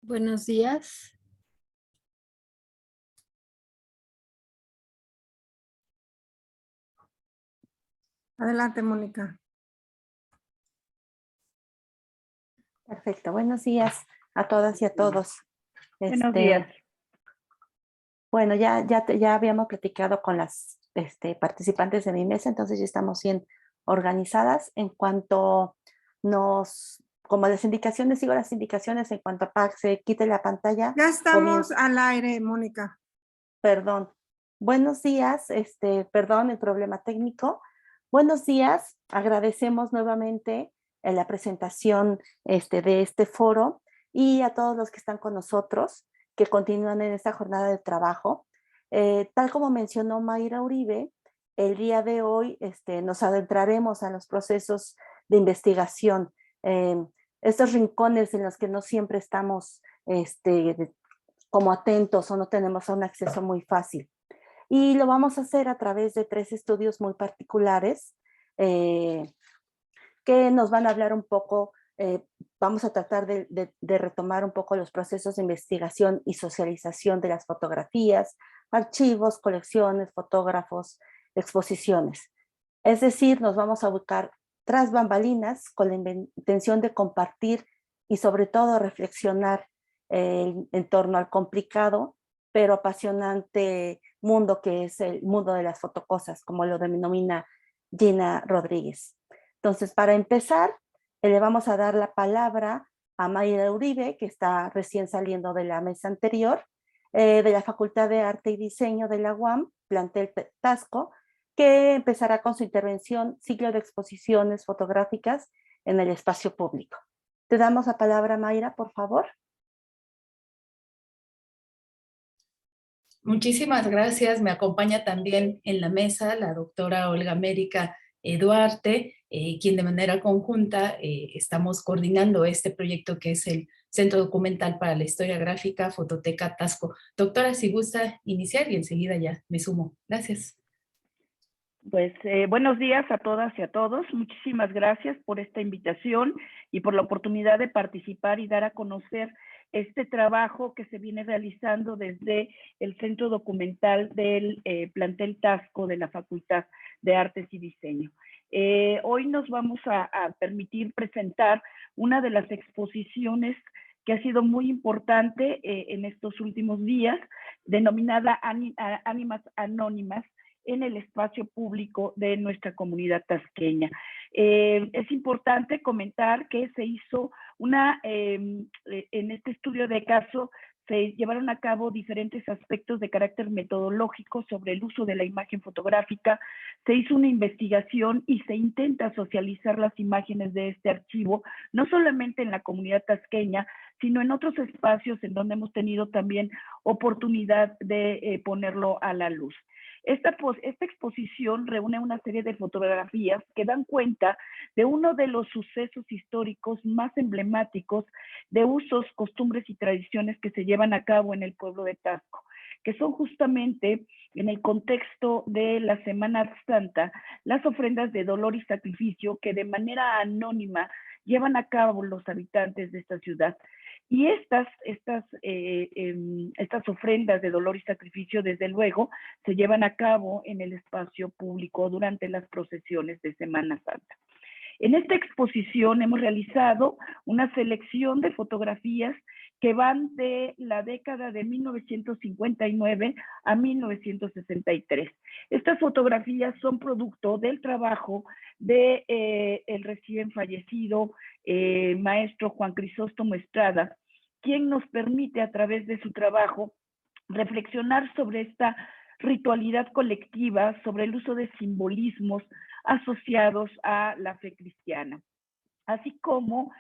Buenos días. Adelante, Mónica. Perfecto. Buenos días a todas y a todos. Buenos días. Bueno, ya habíamos platicado con las participantes de mi mesa, entonces ya estamos bien organizadas. En cuanto como las indicaciones, sigo las indicaciones en cuanto a se quite la pantalla. Ya estamos al aire, Mónica. Perdón. Buenos días, perdón el problema técnico. Buenos días, agradecemos nuevamente la presentación de este foro y a todos los que están con nosotros, que continúan en esta jornada de trabajo. Tal como mencionó Mayra Uribe, el día de hoy nos adentraremos a los procesos de investigación, estos rincones en los que no siempre estamos como atentos o no tenemos un acceso muy fácil. Y lo vamos a hacer a través de 3 estudios muy particulares que nos van a hablar un poco, vamos a tratar de retomar un poco los procesos de investigación y socialización de las fotografías, archivos, colecciones, fotógrafos, exposiciones. Es decir, nos vamos a buscar tras bambalinas con la intención de compartir y sobre todo reflexionar en torno al complicado pero apasionante mundo que es el mundo de las fotocosas, como lo denomina Gina Rodríguez. Entonces, para empezar, le vamos a dar la palabra a Mayra Uribe, que está recién saliendo de la mesa anterior, de la Facultad de Arte y Diseño de la UAM, plantel Tasco, que empezará con su intervención, ciclo de exposiciones fotográficas en el espacio público. Te damos la palabra, Mayra, por favor. Muchísimas gracias. Me acompaña también en la mesa la doctora Olga América Duarte, quien de manera conjunta estamos coordinando este proyecto que es el Centro Documental para la Historia Gráfica, Fototeca Tasco. Doctora, si gusta iniciar y enseguida ya me sumo. Gracias. Pues buenos días a todas y a todos. Muchísimas gracias por esta invitación y por la oportunidad de participar y dar a conocer este trabajo que se viene realizando desde el Centro Documental del plantel Tasco de la Facultad de Artes y Diseño. Hoy nos vamos a permitir presentar una de las exposiciones que ha sido muy importante en estos últimos días, denominada Ánimas Anónimas, en el espacio público de nuestra comunidad tasqueña. Es importante comentar que se hizo en este estudio de caso se llevaron a cabo diferentes aspectos de carácter metodológico sobre el uso de la imagen fotográfica, se hizo una investigación y se intenta socializar las imágenes de este archivo, no solamente en la comunidad tasqueña, sino en otros espacios en donde hemos tenido también oportunidad de ponerlo a la luz. Esta exposición reúne una serie de fotografías que dan cuenta de uno de los sucesos históricos más emblemáticos de usos, costumbres y tradiciones que se llevan a cabo en el pueblo de Tasco, que son justamente en el contexto de la Semana Santa, las ofrendas de dolor y sacrificio que de manera anónima llevan a cabo los habitantes de esta ciudad. Y estas ofrendas de dolor y sacrificio, desde luego, se llevan a cabo en el espacio público durante las procesiones de Semana Santa. En esta exposición hemos realizado una selección de fotografías que van de la década de 1959 a 1963. Estas fotografías son producto del trabajo de el recién fallecido maestro Juan Crisóstomo Estrada, quien nos permite a través de su trabajo reflexionar sobre esta ritualidad colectiva, sobre el uso de simbolismos asociados a la fe cristiana, así como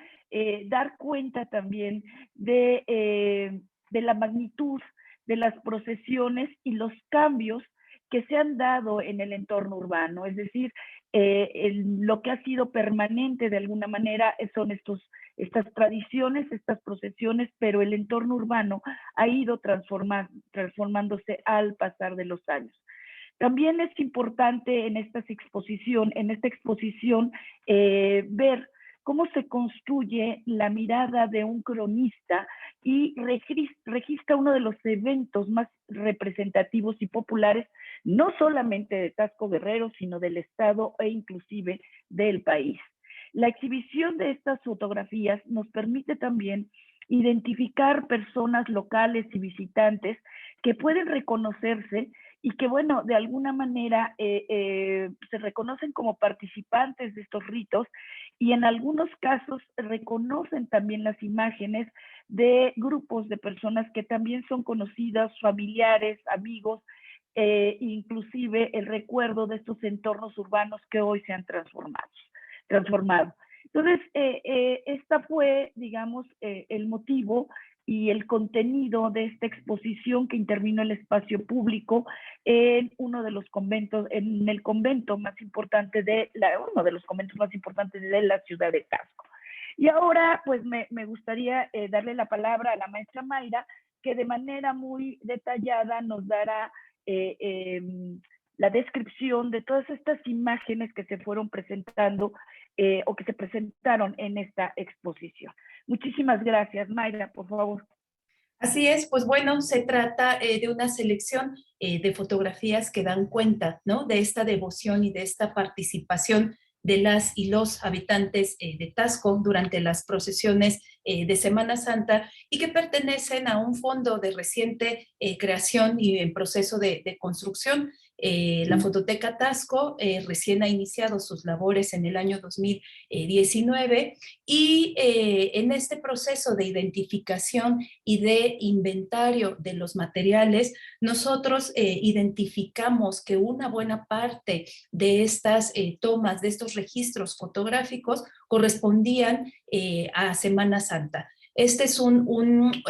dar cuenta también de la magnitud de las procesiones y los cambios que se han dado en el entorno urbano, es decir, lo que ha sido permanente de alguna manera son estas tradiciones, estas procesiones, pero el entorno urbano ha ido transformándose al pasar de los años. También es importante en esta exposición ver cómo se construye la mirada de un cronista y registra uno de los eventos más representativos y populares, no solamente de Taxco Guerrero, sino del estado e inclusive del país. La exhibición de estas fotografías nos permite también identificar personas locales y visitantes que pueden reconocerse y que, bueno, de alguna manera se reconocen como participantes de estos ritos y en algunos casos reconocen también las imágenes de grupos de personas que también son conocidas, familiares, amigos, inclusive el recuerdo de estos entornos urbanos que hoy se han transformado. Entonces, esta fue, digamos, el motivo y el contenido de esta exposición que intervino el espacio público en uno de los conventos, en el convento más importante uno de los conventos más importantes de la ciudad de Taxco. Y ahora, pues, me gustaría darle la palabra a la maestra Mayra, que de manera muy detallada nos dará la descripción de todas estas imágenes que se fueron presentando o que se presentaron en esta exposición. Muchísimas gracias, Mayra, por favor. Así es, pues bueno, se trata de una selección de fotografías que dan cuenta, ¿no?, de esta devoción y de esta participación de las y los habitantes de Taxco durante las procesiones de Semana Santa y que pertenecen a un fondo de reciente creación y en proceso de construcción. La Fototeca Taxco recién ha iniciado sus labores en el año 2019 y en este proceso de identificación y de inventario de los materiales, nosotros identificamos que una buena parte de estas tomas, de estos registros fotográficos, correspondían a Semana Santa. Este es un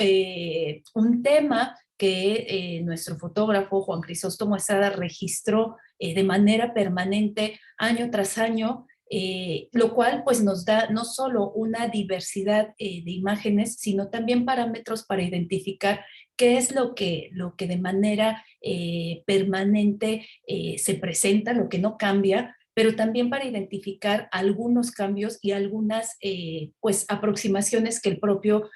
tema que nuestro fotógrafo Juan Crisóstomo Estrada registró de manera permanente año tras año, lo cual pues nos da no solo una diversidad de imágenes, sino también parámetros para identificar qué es lo que de manera permanente se presenta, lo que no cambia, pero también para identificar algunos cambios y algunas pues aproximaciones que el propio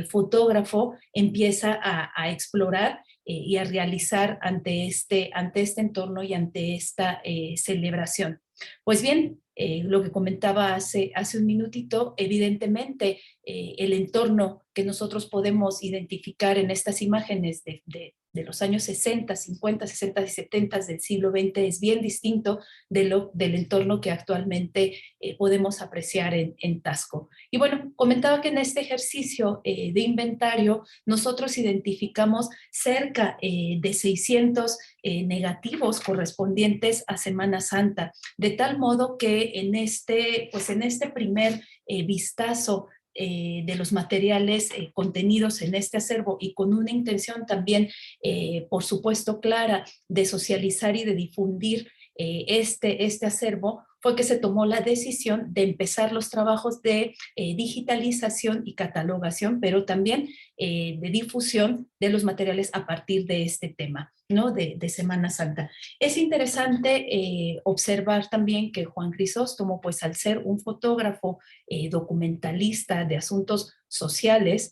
fotógrafo empieza a explorar y a realizar ante este entorno y ante esta celebración. Pues bien, lo que comentaba hace un minutito, evidentemente el entorno que nosotros podemos identificar en estas imágenes de los años 60, 50, 60 y 70 del siglo XX es bien distinto del entorno que actualmente podemos apreciar en Taxco. Y bueno, comentaba que en este ejercicio de inventario nosotros identificamos cerca de 600 negativos correspondientes a Semana Santa, de tal modo que en este primer vistazo de los materiales contenidos en este acervo y con una intención también, por supuesto, clara de socializar y de difundir este acervo, fue que se tomó la decisión de empezar los trabajos de digitalización y catalogación, pero también de difusión de los materiales a partir de este tema, ¿no?, de Semana Santa. Es interesante observar también que Juan Crisóstomo, pues al ser un fotógrafo documentalista de asuntos sociales,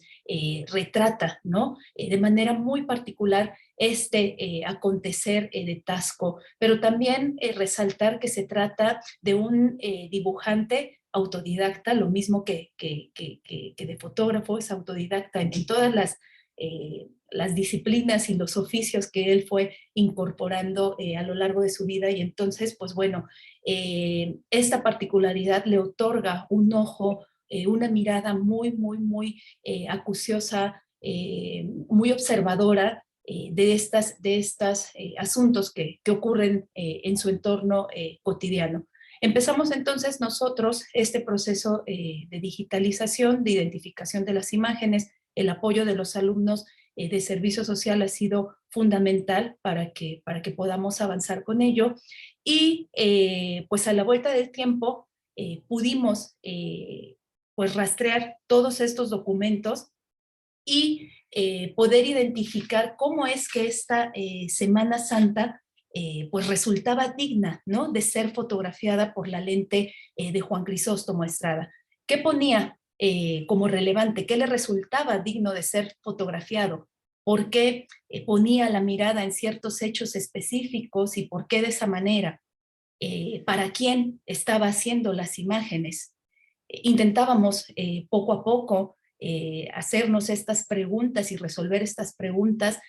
retrata, ¿no?, de manera muy particular este acontecer de Taxco, pero también resaltar que se trata de un dibujante autodidacta, lo mismo que de fotógrafo, es autodidacta en todas las disciplinas y los oficios que él fue incorporando a lo largo de su vida, y entonces, pues bueno, esta particularidad le otorga un ojo, una mirada muy, muy, muy acuciosa, muy observadora de estos asuntos que ocurren en su entorno cotidiano. Empezamos entonces nosotros este proceso de digitalización, de identificación de las imágenes. El apoyo de los alumnos de servicio social ha sido fundamental para que podamos avanzar con ello. Y pues a la vuelta del tiempo pudimos pues rastrear todos estos documentos y poder identificar cómo es que esta Semana Santa pues resultaba digna, ¿no?, de ser fotografiada por la lente de Juan Crisóstomo Estrada. ¿Qué ponía como relevante? ¿Qué le resultaba digno de ser fotografiado? ¿Por qué ponía la mirada en ciertos hechos específicos y por qué de esa manera? ¿Para quién estaba haciendo las imágenes? Intentábamos poco a poco hacernos estas preguntas y resolver estas preguntas,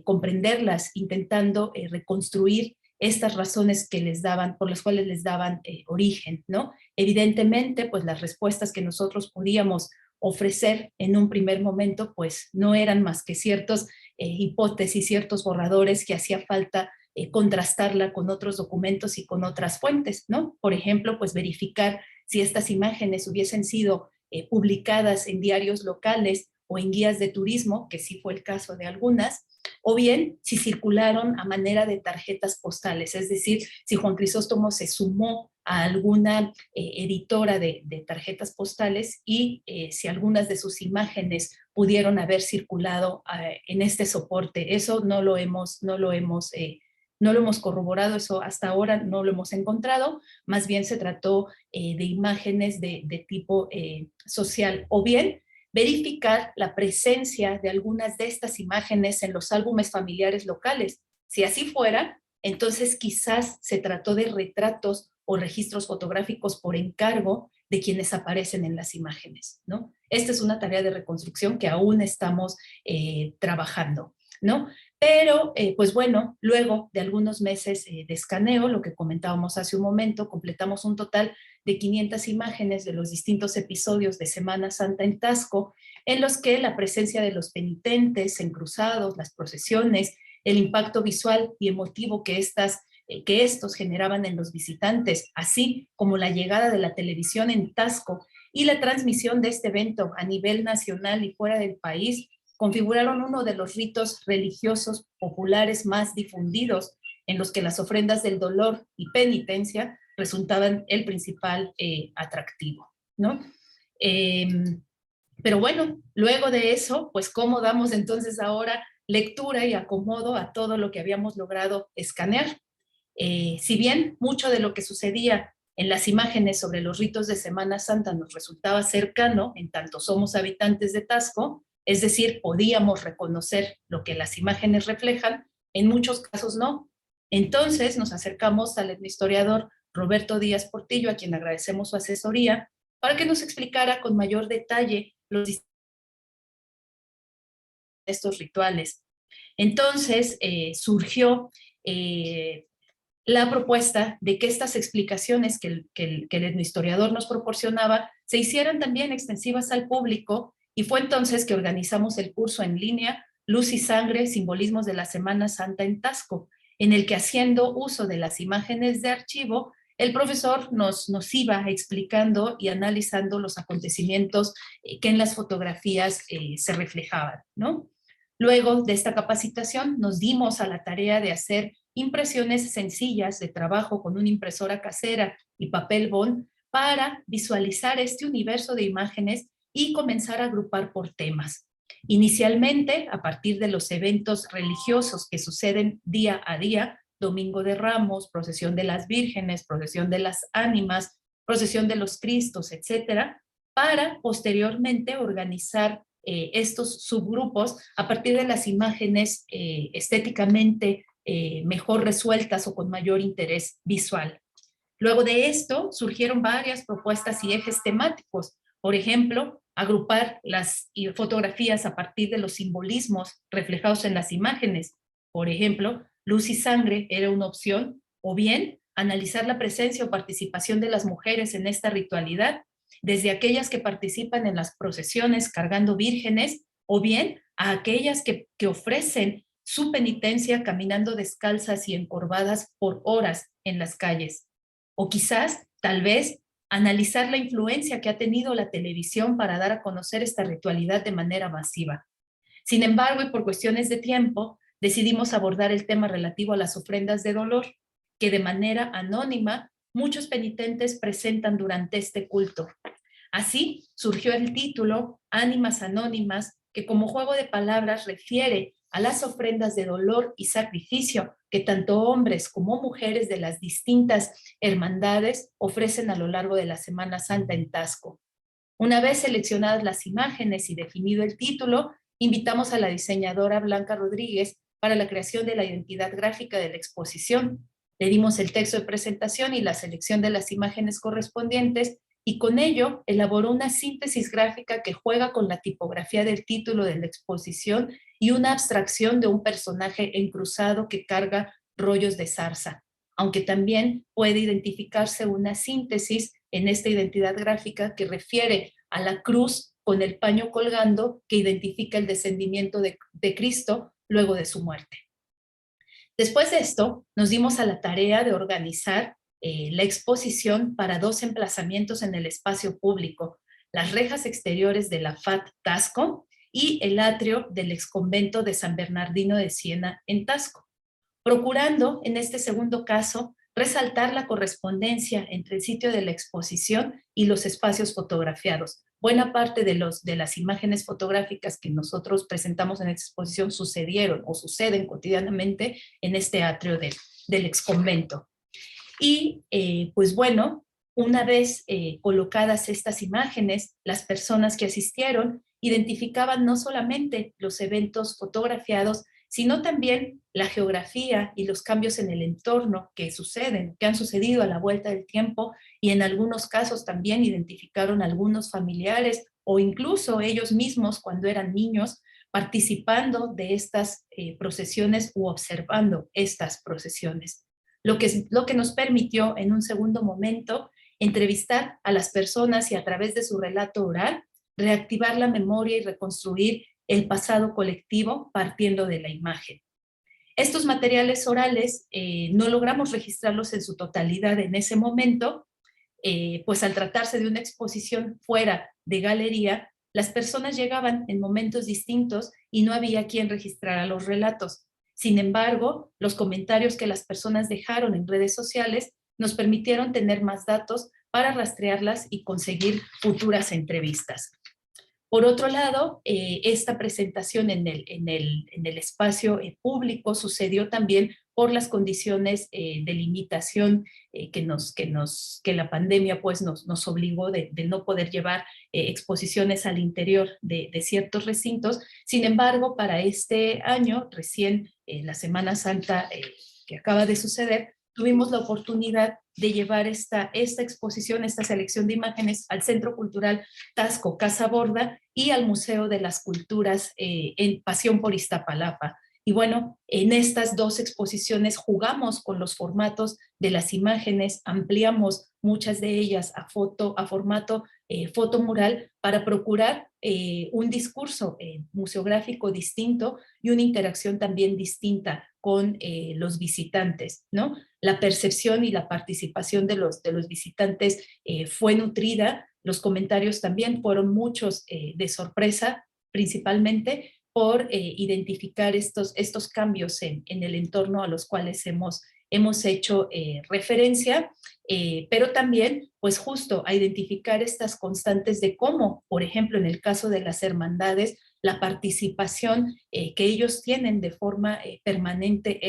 comprenderlas, intentando reconstruir estas razones que les daban, por las cuales les daban origen, ¿no? Evidentemente, pues las respuestas que nosotros podíamos ofrecer en un primer momento, pues no eran más que ciertos hipótesis, ciertos borradores que hacía falta contrastarla con otros documentos y con otras fuentes, ¿no? Por ejemplo, pues verificar si estas imágenes hubiesen sido publicadas en diarios locales o en guías de turismo, que sí fue el caso de algunas, o bien si circularon a manera de tarjetas postales, es decir, si Juan Crisóstomo se sumó a alguna editora de tarjetas postales y si algunas de sus imágenes pudieron haber circulado en este soporte. Eso no lo hemos corroborado, eso hasta ahora no lo hemos encontrado, más bien se trató de imágenes de tipo social, o bien verificar la presencia de algunas de estas imágenes en los álbumes familiares locales. Si así fuera, entonces quizás se trató de retratos o registros fotográficos por encargo de quienes aparecen en las imágenes, ¿no? Esta es una tarea de reconstrucción que aún estamos trabajando, ¿no? Pero, pues bueno, luego de algunos meses de escaneo, lo que comentábamos hace un momento, completamos un total de 500 imágenes de los distintos episodios de Semana Santa en Taxco, en los que la presencia de los penitentes, encruzados, las procesiones, el impacto visual y emotivo que estos generaban en los visitantes, así como la llegada de la televisión en Taxco y la transmisión de este evento a nivel nacional y fuera del país, configuraron uno de los ritos religiosos populares más difundidos, en los que las ofrendas del dolor y penitencia resultaban el principal atractivo, ¿no? Pero bueno, luego de eso, pues ¿cómo damos entonces ahora lectura y acomodo a todo lo que habíamos logrado escanear? Si bien mucho de lo que sucedía en las imágenes sobre los ritos de Semana Santa nos resultaba cercano, en tanto somos habitantes de Taxco, es decir, podíamos reconocer lo que las imágenes reflejan, en muchos casos no. Entonces nos acercamos al etnohistoriador Roberto Díaz Portillo, a quien agradecemos su asesoría, para que nos explicara con mayor detalle estos rituales. Entonces surgió la propuesta de que estas explicaciones que el etnohistoriador nos proporcionaba se hicieran también extensivas al público, y fue entonces que organizamos el curso en línea Luz y Sangre, Simbolismos de la Semana Santa en Taxco, en el que, haciendo uso de las imágenes de archivo, el profesor nos iba explicando y analizando los acontecimientos que en las fotografías se reflejaban, ¿no? Luego de esta capacitación nos dimos a la tarea de hacer impresiones sencillas de trabajo con una impresora casera y papel bond para visualizar este universo de imágenes y comenzar a agrupar por temas. Inicialmente, a partir de los eventos religiosos que suceden día a día, Domingo de Ramos, procesión de las vírgenes, procesión de las ánimas, procesión de los Cristos, etcétera, para posteriormente organizar estos subgrupos a partir de las imágenes estéticamente mejor resueltas o con mayor interés visual. Luego de esto surgieron varias propuestas y ejes temáticos. Por ejemplo, agrupar las fotografías a partir de los simbolismos reflejados en las imágenes. Por ejemplo, Luz y Sangre era una opción, o bien analizar la presencia o participación de las mujeres en esta ritualidad, desde aquellas que participan en las procesiones cargando vírgenes, o bien a aquellas que ofrecen su penitencia caminando descalzas y encorvadas por horas en las calles. O quizás, tal vez, analizar la influencia que ha tenido la televisión para dar a conocer esta ritualidad de manera masiva. Sin embargo, y por cuestiones de tiempo, decidimos abordar el tema relativo a las ofrendas de dolor, que de manera anónima muchos penitentes presentan durante este culto. Así surgió el título Ánimas Anónimas, que como juego de palabras refiere a las ofrendas de dolor y sacrificio que tanto hombres como mujeres de las distintas hermandades ofrecen a lo largo de la Semana Santa en Taxco. Una vez seleccionadas las imágenes y definido el título, invitamos a la diseñadora Blanca Rodríguez para la creación de la identidad gráfica de la exposición. Le dimos el texto de presentación y la selección de las imágenes correspondientes, y con ello elaboró una síntesis gráfica que juega con la tipografía del título de la exposición y una abstracción de un personaje encruzado que carga rollos de zarza, aunque también puede identificarse una síntesis en esta identidad gráfica que refiere a la cruz con el paño colgando que identifica el descendimiento de Cristo luego de su muerte. Después de esto, nos dimos a la tarea de organizar la exposición para 2 emplazamientos en el espacio público: las rejas exteriores de la FAT Tasco y el atrio del exconvento de San Bernardino de Siena en Tasco, procurando en este segundo caso resaltar la correspondencia entre el sitio de la exposición y los espacios fotografiados. Buena parte de las imágenes fotográficas que nosotros presentamos en esta exposición sucedieron o suceden cotidianamente en este atrio del exconvento. Y pues bueno, una vez colocadas estas imágenes, las personas que asistieron identificaban no solamente los eventos fotografiados, sino también la geografía y los cambios en el entorno que han sucedido a la vuelta del tiempo, y en algunos casos también identificaron algunos familiares o incluso ellos mismos cuando eran niños participando de estas procesiones u observando estas procesiones. Lo que nos permitió en un segundo momento entrevistar a las personas y a través de su relato oral reactivar la memoria y reconstruir el pasado colectivo partiendo de la imagen. Estos materiales orales no logramos registrarlos en su totalidad en ese momento, pues al tratarse de una exposición fuera de galería, las personas llegaban en momentos distintos y no había quien registrara los relatos. Sin embargo, los comentarios que las personas dejaron en redes sociales nos permitieron tener más datos para rastrearlas y conseguir futuras entrevistas. Por otro lado, esta presentación en el espacio público sucedió también por las condiciones de limitación que la pandemia pues, nos obligó de no poder llevar exposiciones al interior de ciertos recintos. Sin embargo, para este año, recién la Semana Santa que acaba de suceder, tuvimos la oportunidad de llevar esta exposición, esta selección de imágenes al Centro Cultural Tasco Casa Borda y al Museo de las Culturas en Pasión por Iztapalapa. Y bueno, en estas 2 exposiciones jugamos con los formatos de las imágenes, ampliamos muchas de ellas a formato fotomural para procurar un discurso museográfico distinto y una interacción también distinta con los visitantes, ¿no? La percepción y la participación de los visitantes fue nutrida, los comentarios también fueron muchos de sorpresa, principalmente por identificar estos cambios en el entorno a los cuales hemos hecho referencia, pero también, pues justo a identificar estas constantes de cómo, por ejemplo, en el caso de las hermandades, la participación que ellos tienen de forma permanente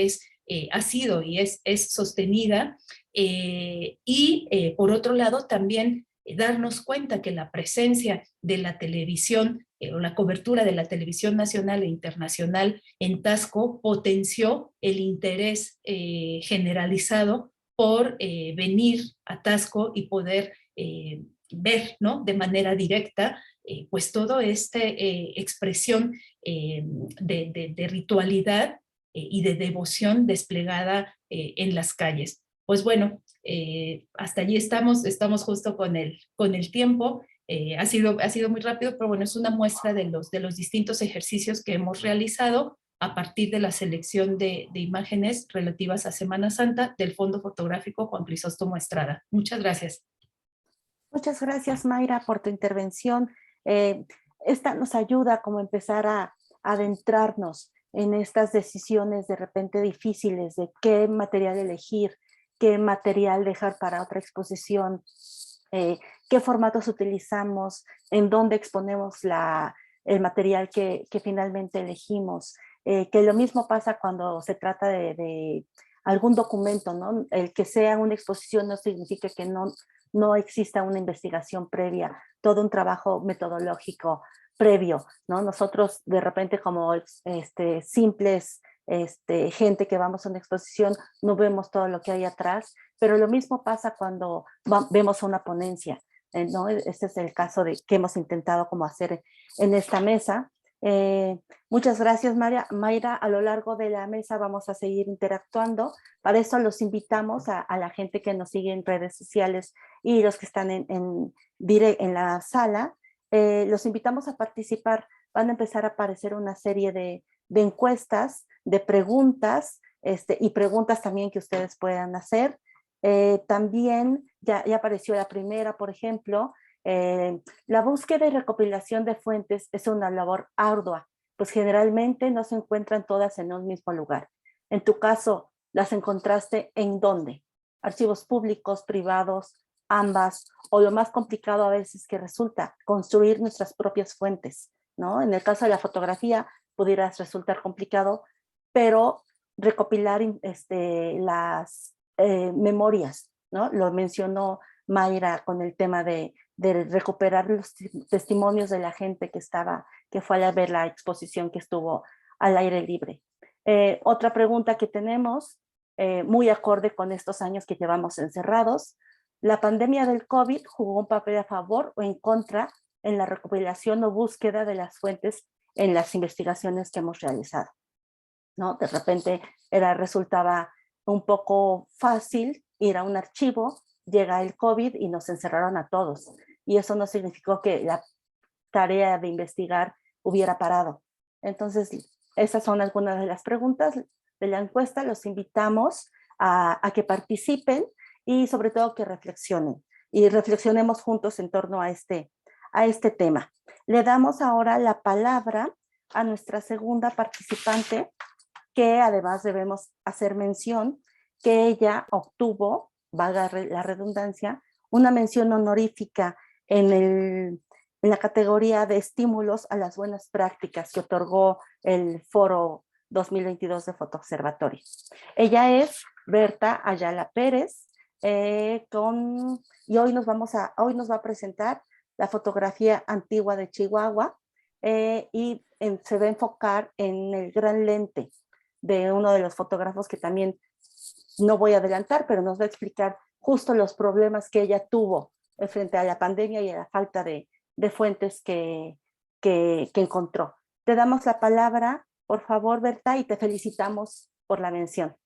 ha sido y es sostenida, y por otro lado también darnos cuenta que la presencia de la televisión o la cobertura de la televisión nacional e internacional en Tasco potenció el interés generalizado por venir a Tasco y poder ver, ¿no?, de manera directa pues toda esta expresión de ritualidad y de devoción desplegada en las calles. Pues bueno, hasta allí estamos justo con el tiempo. Ha sido muy rápido, pero bueno, es una muestra de los distintos ejercicios que hemos realizado a partir de la selección de imágenes relativas a Semana Santa del Fondo Fotográfico Juan Crisóstomo Estrada. Muchas gracias. Muchas gracias, Mayra, por tu intervención. Esta nos ayuda como empezar a adentrarnos en estas decisiones de repente difíciles de qué material elegir, qué material dejar para otra exposición, qué formatos utilizamos, en dónde exponemos el material que finalmente elegimos. Que lo mismo pasa cuando se trata de algún documento, ¿no? El que sea una exposición no significa que no exista una investigación previa, todo un trabajo metodológico previo, ¿no? Nosotros de repente como simples gente que vamos a una exposición no vemos todo lo que hay atrás, pero lo mismo pasa cuando vemos una ponencia, ¿no? Este es el caso que hemos intentado como hacer en esta mesa. Muchas gracias, Mayra. A lo largo de la mesa vamos a seguir interactuando. Para eso los invitamos a la gente que nos sigue en redes sociales y los que están en la sala. Los invitamos a participar. Van a empezar a aparecer una serie de encuestas, de preguntas, y preguntas también que ustedes puedan hacer. También ya apareció la primera, por ejemplo. La búsqueda y recopilación de fuentes es una labor ardua, pues generalmente no se encuentran todas en un mismo lugar. En tu caso, ¿las encontraste en dónde? Archivos públicos, privados, ambas, o lo más complicado a veces que resulta, construir nuestras propias fuentes, ¿no? En el caso de la fotografía, pudieras resultar complicado, pero recopilar las memorias, ¿no? Lo mencionó Mayra con el tema de recuperar los testimonios de la gente que fue a ver la exposición que estuvo al aire libre. Otra pregunta que tenemos, muy acorde con estos años que llevamos encerrados, ¿la pandemia del COVID jugó un papel a favor o en contra en la recopilación o búsqueda de las fuentes en las investigaciones que hemos realizado? ¿No? De repente resultaba un poco fácil ir a un archivo, llega el COVID y nos encerraron a todos. Y eso no significó que la tarea de investigar hubiera parado. Entonces, esas son algunas de las preguntas de la encuesta. Los invitamos a que participen y sobre todo que reflexionen. Y reflexionemos juntos en torno a este tema. Le damos ahora la palabra a nuestra segunda participante, que además debemos hacer mención que ella obtuvo, valga la redundancia, una mención honorífica en la categoría de estímulos a las buenas prácticas que otorgó el Foro 2022 de Fotoobservatorio. Ella es Berta Ayala Pérez, y hoy nos va a presentar la fotografía antigua de Chihuahua, y se va a enfocar en el gran lente de uno de los fotógrafos que también no voy a adelantar, pero nos va a explicar justo los problemas que ella tuvo frente a la pandemia y a la falta de fuentes que encontró. Te damos la palabra, por favor, Berta, y te felicitamos por la mención.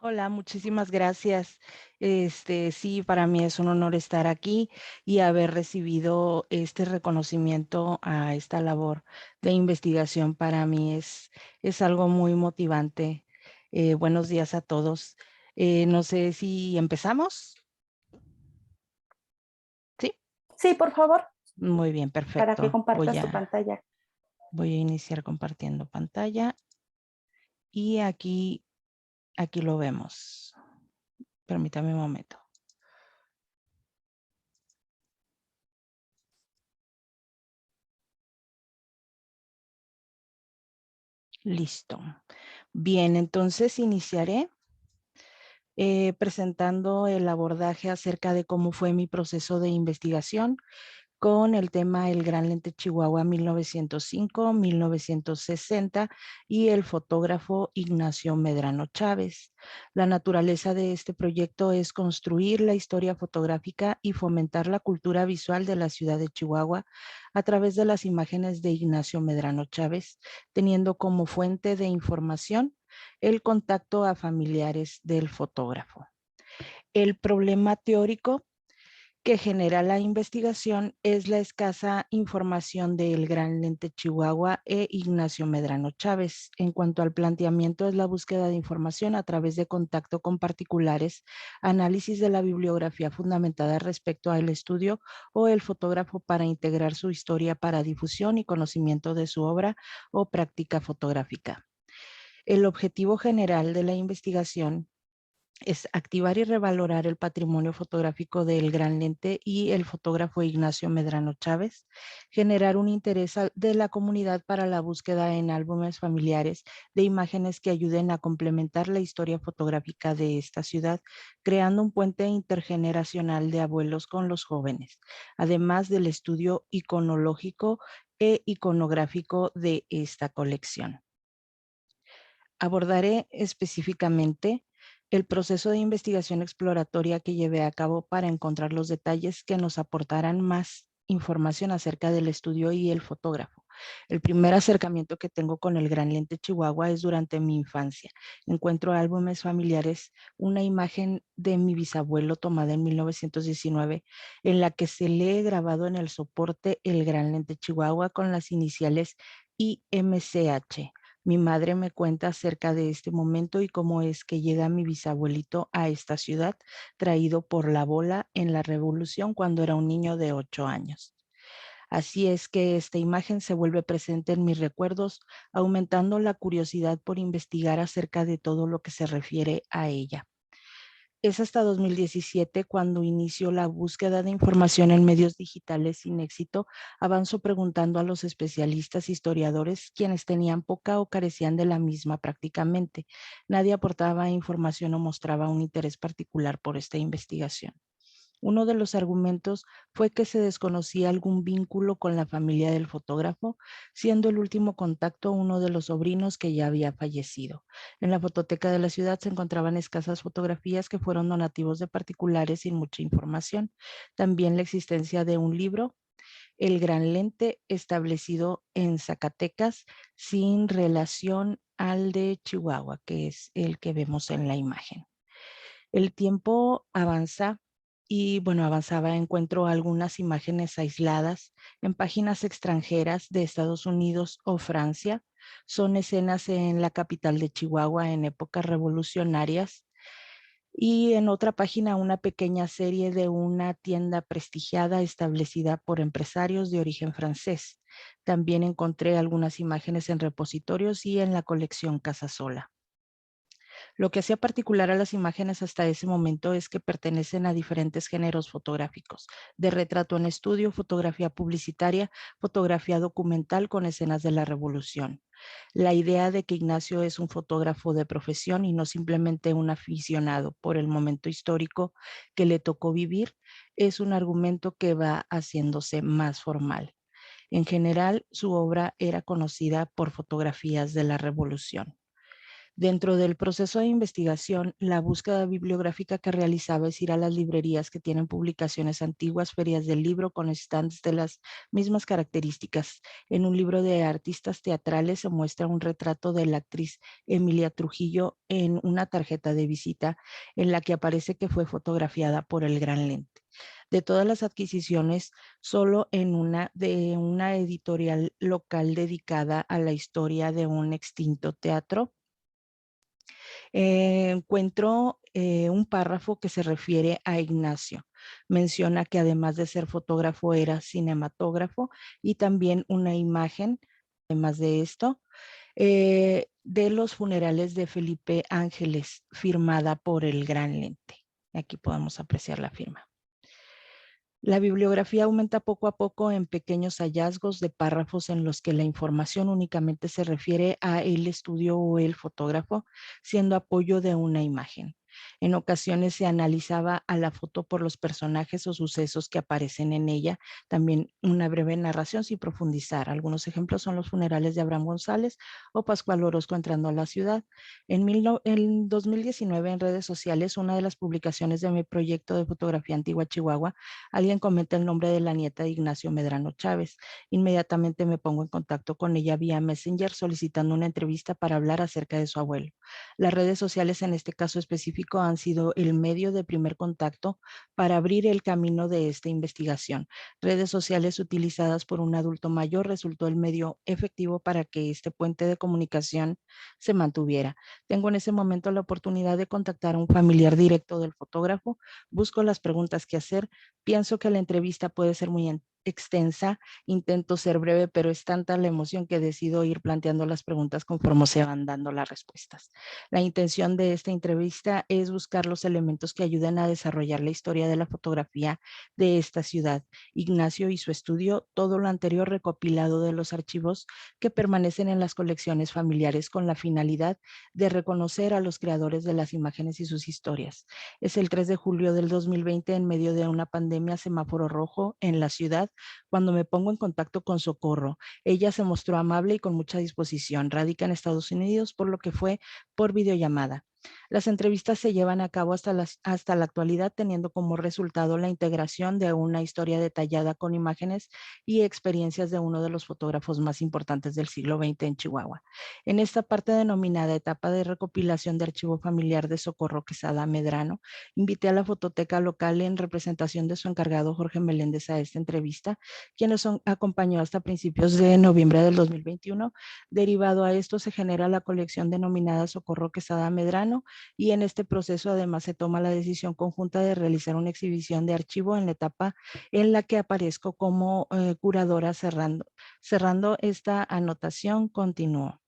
Hola, muchísimas gracias. Sí, para mí es un honor estar aquí y haber recibido este reconocimiento a esta labor de investigación. Para mí es algo muy motivante. Buenos días a todos. No sé si empezamos. ¿Sí? Sí, por favor. Muy bien, perfecto. Para que compartas tu pantalla. Voy a iniciar compartiendo pantalla. Y aquí lo vemos. Permítame un momento. Listo. Bien, entonces iniciaré presentando el abordaje acerca de cómo fue mi proceso de investigación con el tema El Gran Lente Chihuahua 1905-1960 y el fotógrafo Ignacio Medrano Chávez. La naturaleza de este proyecto es construir la historia fotográfica y fomentar la cultura visual de la ciudad de Chihuahua a través de las imágenes de Ignacio Medrano Chávez, teniendo como fuente de información el contacto a familiares del fotógrafo. El problema teórico que genera la investigación es la escasa información del Gran Lente Chihuahua e Ignacio Medrano Chávez. En cuanto al planteamiento, es la búsqueda de información a través de contacto con particulares, análisis de la bibliografía fundamentada respecto al estudio o el fotógrafo para integrar su historia para difusión y conocimiento de su obra o práctica fotográfica. El objetivo general de la investigación es activar y revalorar el patrimonio fotográfico del Gran Lente y el fotógrafo Ignacio Medrano Chávez, generar un interés de la comunidad para la búsqueda en álbumes familiares de imágenes que ayuden a complementar la historia fotográfica de esta ciudad, creando un puente intergeneracional de abuelos con los jóvenes, además del estudio iconológico e iconográfico de esta colección. Abordaré específicamente el proceso de investigación exploratoria que llevé a cabo para encontrar los detalles que nos aportarán más información acerca del estudio y el fotógrafo. El primer acercamiento que tengo con el Gran Lente Chihuahua es durante mi infancia. Encuentro álbumes familiares, una imagen de mi bisabuelo tomada en 1919, en la que se lee grabado en el soporte el Gran Lente Chihuahua con las iniciales IMCH. Mi madre me cuenta acerca de este momento y cómo es que llega mi bisabuelito a esta ciudad, traído por la bola en la Revolución cuando era un niño de 8 años. Así es que esta imagen se vuelve presente en mis recuerdos, aumentando la curiosidad por investigar acerca de todo lo que se refiere a ella. Es hasta 2017 cuando inició la búsqueda de información en medios digitales sin éxito. Avanzo preguntando a los especialistas historiadores, quienes tenían poca o carecían de la misma prácticamente. Nadie aportaba información o mostraba un interés particular por esta investigación. Uno de los argumentos fue que se desconocía algún vínculo con la familia del fotógrafo, siendo el último contacto uno de los sobrinos que ya había fallecido. En la fototeca de la ciudad se encontraban escasas fotografías que fueron donativos de particulares sin mucha información. También la existencia de un libro, El Gran Lente, establecido en Zacatecas, sin relación al de Chihuahua, que es el que vemos en la imagen. El tiempo avanza y avanzaba, encuentro algunas imágenes aisladas en páginas extranjeras de Estados Unidos o Francia. Son escenas en la capital de Chihuahua en épocas revolucionarias. Y en otra página una pequeña serie de una tienda prestigiada establecida por empresarios de origen francés. También encontré algunas imágenes en repositorios y en la colección Casasola. Lo que hacía particular a las imágenes hasta ese momento es que pertenecen a diferentes géneros fotográficos, de retrato en estudio, fotografía publicitaria, fotografía documental con escenas de la Revolución. La idea de que Ignacio es un fotógrafo de profesión y no simplemente un aficionado por el momento histórico que le tocó vivir es un argumento que va haciéndose más formal. En general, su obra era conocida por fotografías de la Revolución. Dentro del proceso de investigación, la búsqueda bibliográfica que realizaba es ir a las librerías que tienen publicaciones antiguas, ferias del libro con stands de las mismas características. En un libro de artistas teatrales se muestra un retrato de la actriz Emilia Trujillo en una tarjeta de visita en la que aparece que fue fotografiada por el Gran Lente. De todas las adquisiciones, solo en una de una editorial local dedicada a la historia de un extinto teatro, encuentro un párrafo que se refiere a Ignacio. Menciona que además de ser fotógrafo era cinematógrafo y también una imagen, además de esto, de los funerales de Felipe Ángeles, firmada por el Gran Lente. Aquí podemos apreciar la firma. La bibliografía aumenta poco a poco en pequeños hallazgos de párrafos en los que la información únicamente se refiere a el estudio o el fotógrafo, siendo apoyo de una imagen. En ocasiones se analizaba a la foto por los personajes o sucesos que aparecen en ella, también una breve narración sin profundizar. Algunos ejemplos son los funerales de Abraham González o Pascual Orozco entrando a la ciudad. En 2019 en redes sociales, una de las publicaciones de mi proyecto de fotografía antigua Chihuahua, alguien comenta el nombre de la nieta de Ignacio Medrano Chávez. Inmediatamente me pongo en contacto con ella vía Messenger solicitando una entrevista para hablar acerca de su abuelo. Las redes sociales en este caso específico han sido el medio de primer contacto para abrir el camino de esta investigación. Redes sociales utilizadas por un adulto mayor resultó el medio efectivo para que este puente de comunicación se mantuviera. Tengo en ese momento la oportunidad de contactar a un familiar directo del fotógrafo, busco las preguntas que hacer, pienso que la entrevista puede ser muy extensa, intento ser breve, pero es tanta la emoción que decido ir planteando las preguntas conforme se van dando las respuestas. La intención de esta entrevista es buscar los elementos que ayuden a desarrollar la historia de la fotografía de esta ciudad. Ignacio y su estudio, todo lo anterior recopilado de los archivos que permanecen en las colecciones familiares con la finalidad de reconocer a los creadores de las imágenes y sus historias. Es el 3 de julio del 2020, en medio de una pandemia, semáforo rojo en la ciudad, cuando me pongo en contacto con Socorro. Ella se mostró amable y con mucha disposición. Radica en Estados Unidos, por lo que fue por videollamada. Las entrevistas se llevan a cabo hasta la actualidad, teniendo como resultado la integración de una historia detallada con imágenes y experiencias de uno de los fotógrafos más importantes del siglo XX en Chihuahua. En esta parte denominada etapa de recopilación de archivo familiar de Socorro Quesada Medrano, invité a la fototeca local en representación de su encargado Jorge Meléndez a esta entrevista, quien nos acompañó hasta principios de noviembre del 2021. Derivado a esto se genera la colección denominada Socorro Quesada Medrano, y en este proceso además se toma la decisión conjunta de realizar una exhibición de archivo en la etapa en la que aparezco como curadora. Cerrando esta anotación, continuó.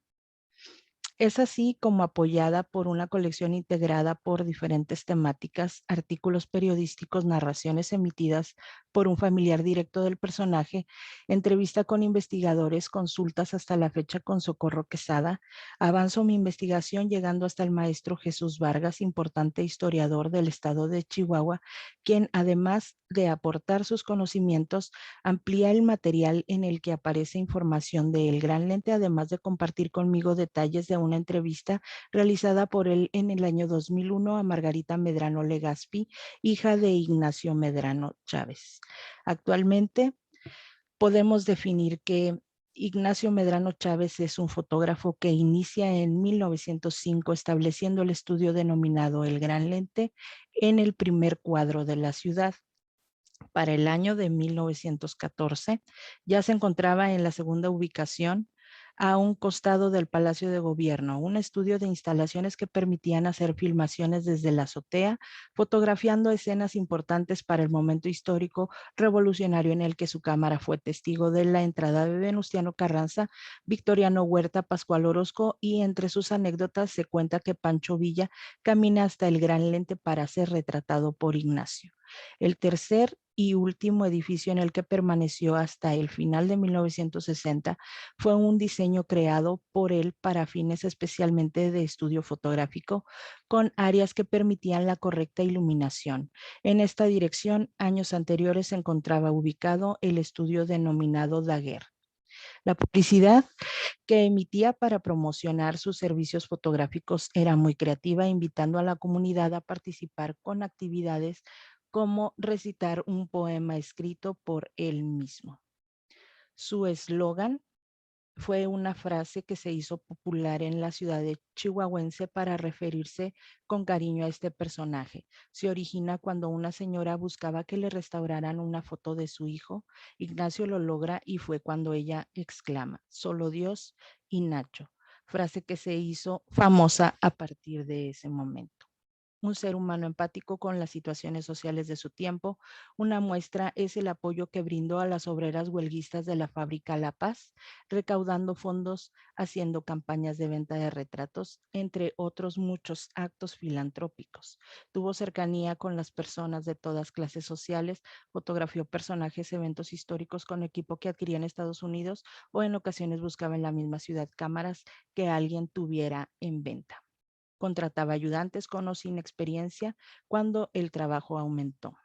Es así como, apoyada por una colección integrada por diferentes temáticas, artículos periodísticos, narraciones emitidas por un familiar directo del personaje, entrevista con investigadores, consultas hasta la fecha con Socorro Quesada, avanzo mi investigación llegando hasta el maestro Jesús Vargas, importante historiador del estado de Chihuahua, quien, además de aportar sus conocimientos, amplía el material en el que aparece información de El Gran Lente, además de compartir conmigo detalles de una entrevista realizada por él en el año 2001 a Margarita Medrano Legaspi, hija de Ignacio Medrano Chávez. Actualmente podemos definir que Ignacio Medrano Chávez es un fotógrafo que inicia en 1905 estableciendo el estudio denominado El Gran Lente en el primer cuadro de la ciudad. Para el año de 1914 ya se encontraba en la segunda ubicación a un costado del Palacio de Gobierno, un estudio de instalaciones que permitían hacer filmaciones desde la azotea, fotografiando escenas importantes para el momento histórico revolucionario en el que su cámara fue testigo de la entrada de Venustiano Carranza, Victoriano Huerta, Pascual Orozco, y entre sus anécdotas se cuenta que Pancho Villa camina hasta el Gran Lente para ser retratado por Ignacio. El tercer y último edificio en el que permaneció hasta el final de 1960 fue un diseño creado por él para fines especialmente de estudio fotográfico, con áreas que permitían la correcta iluminación. En esta dirección, años anteriores se encontraba ubicado el estudio denominado Daguerre. La publicidad que emitía para promocionar sus servicios fotográficos era muy creativa, invitando a la comunidad a participar con actividades como recitar un poema escrito por él mismo. Su eslogan fue una frase que se hizo popular en la ciudad de chihuahuense para referirse con cariño a este personaje. Se origina cuando una señora buscaba que le restauraran una foto de su hijo. Ignacio lo logra y fue cuando ella exclama: "Solo Dios y Nacho", frase que se hizo famosa a partir de ese momento. Un ser humano empático con las situaciones sociales de su tiempo. Una muestra es el apoyo que brindó a las obreras huelguistas de la fábrica La Paz, recaudando fondos, haciendo campañas de venta de retratos, entre otros muchos actos filantrópicos. Tuvo cercanía con las personas de todas clases sociales, fotografió personajes, eventos históricos con equipo que adquiría en Estados Unidos, o en ocasiones buscaba en la misma ciudad cámaras que alguien tuviera en venta. Contrataba ayudantes con o sin experiencia cuando el trabajo aumentó.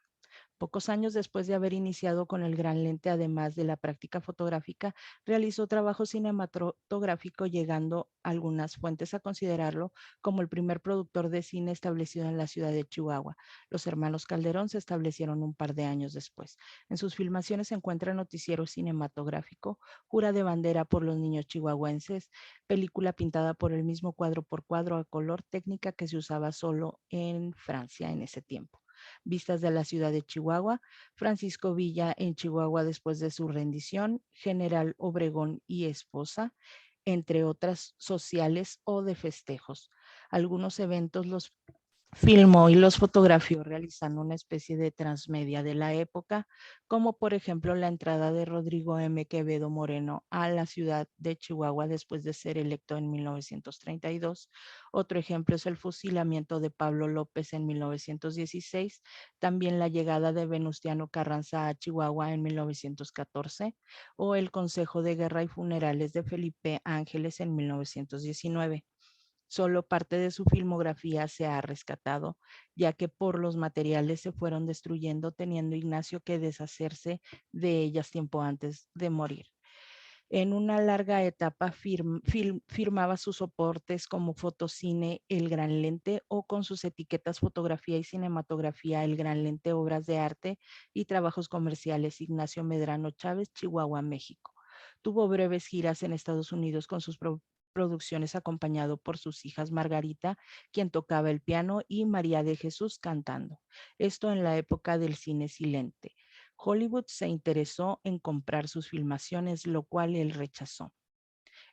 Pocos años después de haber iniciado con el Gran Lente, además de la práctica fotográfica, realizó trabajo cinematográfico, llegando algunas fuentes a considerarlo como el primer productor de cine establecido en la ciudad de Chihuahua. Los hermanos Calderón se establecieron un par de años después. En sus filmaciones se encuentra noticiero cinematográfico, Jura de bandera por los niños chihuahuenses, película pintada por el mismo cuadro por cuadro a color, técnica que se usaba solo en Francia en ese tiempo. Vistas de la ciudad de Chihuahua, Francisco Villa en Chihuahua después de su rendición, General Obregón y esposa, entre otras sociales o de festejos. Algunos eventos los filmó y los fotografió realizando una especie de transmedia de la época, como por ejemplo la entrada de Rodrigo M. Quevedo Moreno a la ciudad de Chihuahua después de ser electo en 1932. Otro ejemplo es el fusilamiento de Pablo López en 1916, también la llegada de Venustiano Carranza a Chihuahua en 1914 o el Consejo de Guerra y Funerales de Felipe Ángeles en 1919. Solo parte de su filmografía se ha rescatado, ya que por los materiales se fueron destruyendo, teniendo Ignacio que deshacerse de ellas tiempo antes de morir. En una larga etapa firmaba sus soportes como Fotocine El Gran Lente o con sus etiquetas Fotografía y Cinematografía El Gran Lente, Obras de Arte y Trabajos Comerciales Ignacio Medrano Chávez, Chihuahua, México. Tuvo breves giras en Estados Unidos con sus producciones acompañado por sus hijas Margarita, quien tocaba el piano, y María de Jesús cantando. Esto en la época del cine silente. Hollywood se interesó en comprar sus filmaciones, lo cual él rechazó.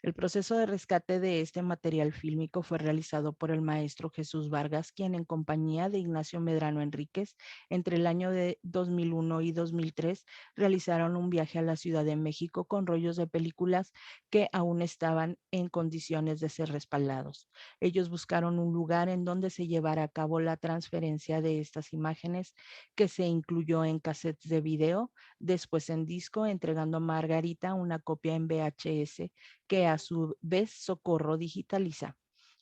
El proceso de rescate de este material fílmico fue realizado por el maestro Jesús Vargas, quien en compañía de Ignacio Medrano Enríquez, entre el año de 2001 y 2003, realizaron un viaje a la Ciudad de México con rollos de películas que aún estaban en condiciones de ser respaldados. Ellos buscaron un lugar en donde se llevara a cabo la transferencia de estas imágenes, que se incluyó en cassettes de video, después en disco, entregando a Margarita una copia en VHS que a su vez Socorro digitaliza.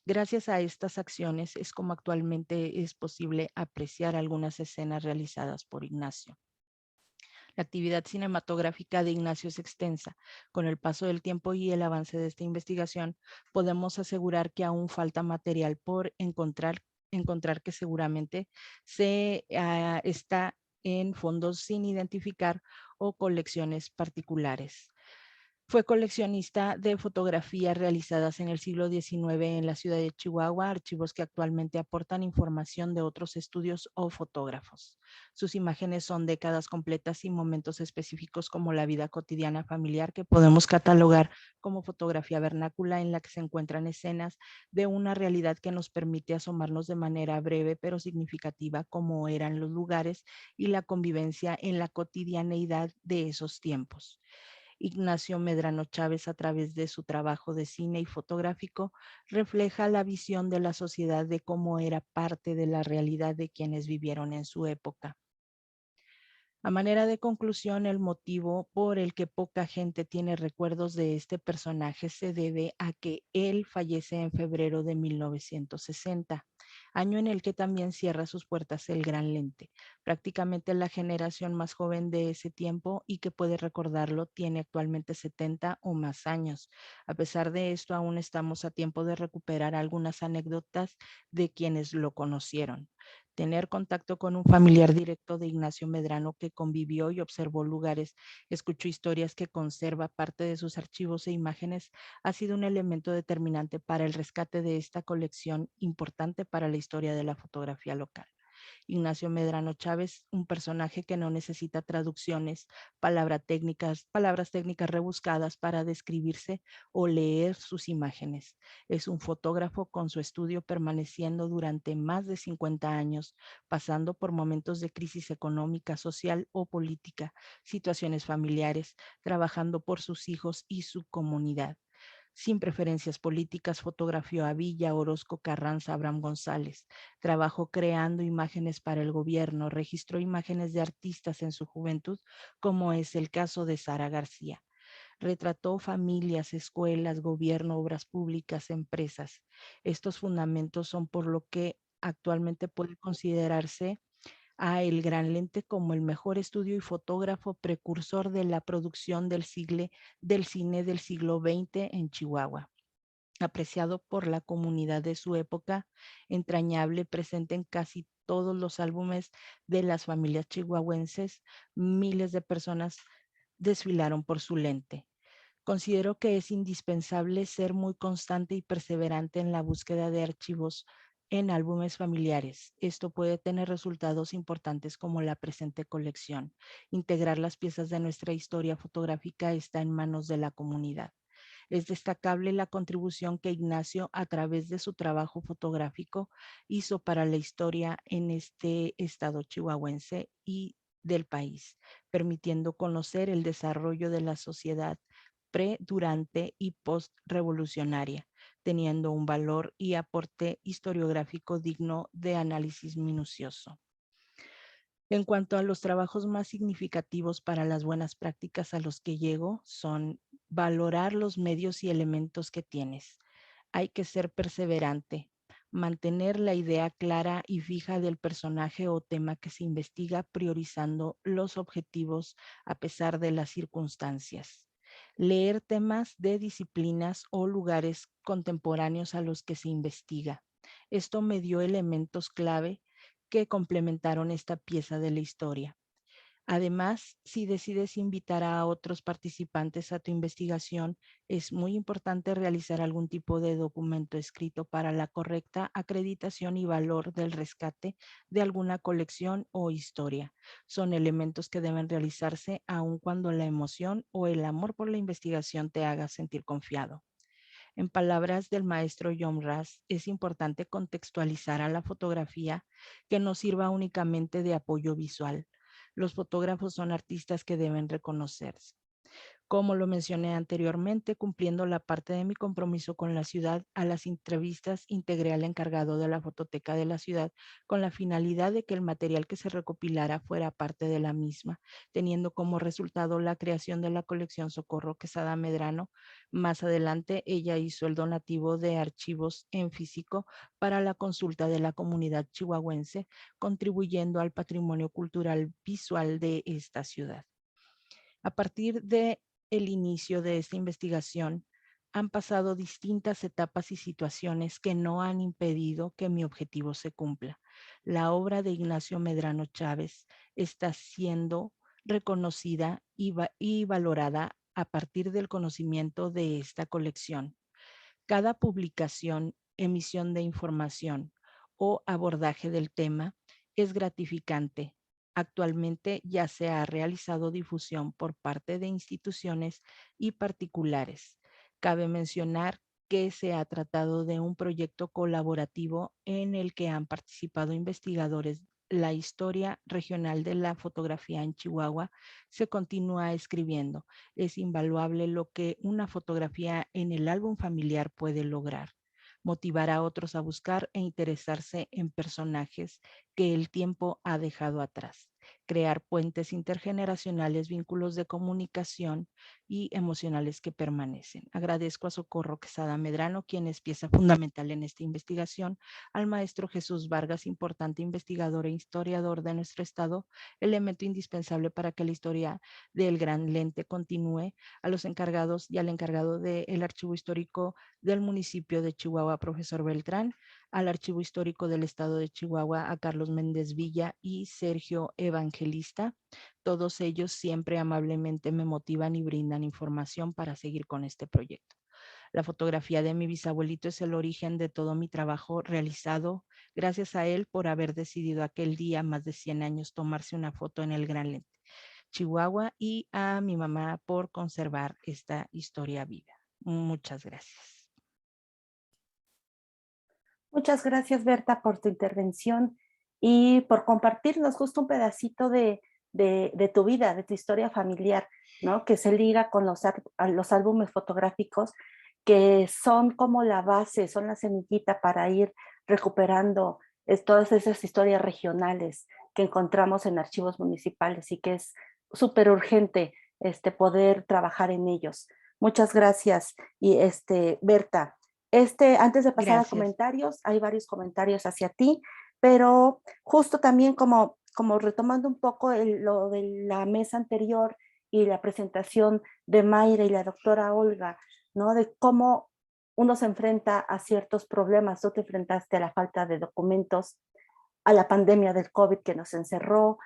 Gracias a estas acciones es como actualmente es posible apreciar algunas escenas realizadas por Ignacio. La actividad cinematográfica de Ignacio es extensa. Con el paso del tiempo y el avance de esta investigación, podemos asegurar que aún falta material por encontrar que seguramente está en fondos sin identificar o colecciones particulares. Fue coleccionista de fotografías realizadas en el siglo XIX en la ciudad de Chihuahua, archivos que actualmente aportan información de otros estudios o fotógrafos. Sus imágenes son décadas completas y momentos específicos como la vida cotidiana familiar, que podemos catalogar como fotografía vernácula, en la que se encuentran escenas de una realidad que nos permite asomarnos de manera breve pero significativa cómo eran los lugares y la convivencia en la cotidianeidad de esos tiempos. Ignacio Medrano Chávez, a través de su trabajo de cine y fotográfico, refleja la visión de la sociedad de cómo era parte de la realidad de quienes vivieron en su época. A manera de conclusión, el motivo por el que poca gente tiene recuerdos de este personaje se debe a que él fallece en febrero de 1960, año en el que también cierra sus puertas el Gran Lente. Prácticamente la generación más joven de ese tiempo y que puede recordarlo tiene actualmente 70 o más años. A pesar de esto, aún estamos a tiempo de recuperar algunas anécdotas de quienes lo conocieron. Tener contacto con un familiar directo de Ignacio Medrano que convivió y observó lugares, escuchó historias que conserva parte de sus archivos e imágenes, ha sido un elemento determinante para el rescate de esta colección importante para la historia de la fotografía local. Ignacio Medrano Chávez, un personaje que no necesita traducciones, palabras técnicas rebuscadas para describirse o leer sus imágenes. Es un fotógrafo con su estudio permaneciendo durante más de 50 años, pasando por momentos de crisis económica, social o política, situaciones familiares, trabajando por sus hijos y su comunidad. Sin preferencias políticas, fotografió a Villa, Orozco, Carranza, Abraham González. Trabajó creando imágenes para el gobierno, registró imágenes de artistas en su juventud, como es el caso de Sara García. Retrató familias, escuelas, gobierno, obras públicas, empresas. Estos fundamentos son por lo que actualmente puede considerarse a El Gran Lente como el mejor estudio y fotógrafo precursor de la producción del cine del siglo XX en Chihuahua. Apreciado por la comunidad de su época, entrañable, presente en casi todos los álbumes de las familias chihuahuenses, miles de personas desfilaron por su lente. Considero que es indispensable ser muy constante y perseverante en la búsqueda de archivos en álbumes familiares. Esto puede tener resultados importantes como la presente colección. Integrar las piezas de nuestra historia fotográfica está en manos de la comunidad. Es destacable la contribución que Ignacio, a través de su trabajo fotográfico, hizo para la historia en este estado chihuahuense y del país, permitiendo conocer el desarrollo de la sociedad pre, durante y post-revolucionaria, teniendo un valor y aporte historiográfico digno de análisis minucioso. En cuanto a los trabajos más significativos para las buenas prácticas a los que llego, son valorar los medios y elementos que tienes. Hay que ser perseverante, mantener la idea clara y fija del personaje o tema que se investiga, priorizando los objetivos a pesar de las circunstancias. Leer temas de disciplinas o lugares contemporáneos a los que se investiga. Esto me dio elementos clave que complementaron esta pieza de la historia. Además, si decides invitar a otros participantes a tu investigación, es muy importante realizar algún tipo de documento escrito para la correcta acreditación y valor del rescate de alguna colección o historia. Son elementos que deben realizarse aun cuando la emoción o el amor por la investigación te haga sentir confiado. En palabras del maestro John Ras, es importante contextualizar a la fotografía, que no sirva únicamente de apoyo visual. Los fotógrafos son artistas que deben reconocerse. Como lo mencioné anteriormente, cumpliendo la parte de mi compromiso con la ciudad, a las entrevistas integré al encargado de la fototeca de la ciudad con la finalidad de que el material que se recopilara fuera parte de la misma, teniendo como resultado la creación de la colección Socorro Quesada Medrano. Más adelante, ella hizo el donativo de archivos en físico para la consulta de la comunidad chihuahuense, contribuyendo al patrimonio cultural visual de esta ciudad. A partir de el inicio de esta investigación, han pasado distintas etapas y situaciones que no han impedido que mi objetivo se cumpla. La obra de Ignacio Medrano Chávez está siendo reconocida y valorada a partir del conocimiento de esta colección. Cada publicación, emisión de información o abordaje del tema es gratificante. Actualmente ya se ha realizado difusión por parte de instituciones y particulares. Cabe mencionar que se ha tratado de un proyecto colaborativo en el que han participado investigadores. La historia regional de la fotografía en Chihuahua se continúa escribiendo. Es invaluable lo que una fotografía en el álbum familiar puede lograr. Motivar a otros a buscar e interesarse en personajes que el tiempo ha dejado atrás. Crear puentes intergeneracionales, vínculos de comunicación y emocionales que permanecen. Agradezco a Socorro Quesada Medrano, quien es pieza fundamental en esta investigación, al maestro Jesús Vargas, importante investigador e historiador de nuestro estado, elemento indispensable para que la historia del Gran Lente continúe, a los encargados y al encargado del Archivo Histórico del municipio de Chihuahua, profesor Beltrán, al Archivo Histórico del Estado de Chihuahua, a Carlos Méndez Villa y Sergio Evangelista. Todos ellos siempre amablemente me motivan y brindan información para seguir con este proyecto. La fotografía de mi bisabuelito es el origen de todo mi trabajo realizado. Gracias a él por haber decidido aquel día, más de 100 años, tomarse una foto en el Gran Lente, Chihuahua, y a mi mamá por conservar esta historia viva. Muchas gracias. Muchas gracias, Berta, por tu intervención y por compartirnos justo un pedacito de tu vida, de tu historia familiar, ¿no? Que se liga con los álbumes fotográficos, que son como la base, son la semillita para ir recuperando todas esas historias regionales que encontramos en archivos municipales y que es súper urgente poder trabajar en ellos. Muchas gracias, y Berta. Antes de pasar a comentarios, hay varios comentarios hacia ti, pero justo también como retomando un poco lo de la mesa anterior y la presentación de Mayra y la doctora Olga, ¿no? De cómo uno se enfrenta a ciertos problemas. Tú te enfrentaste a la falta de documentos, a la pandemia del COVID que nos encerró,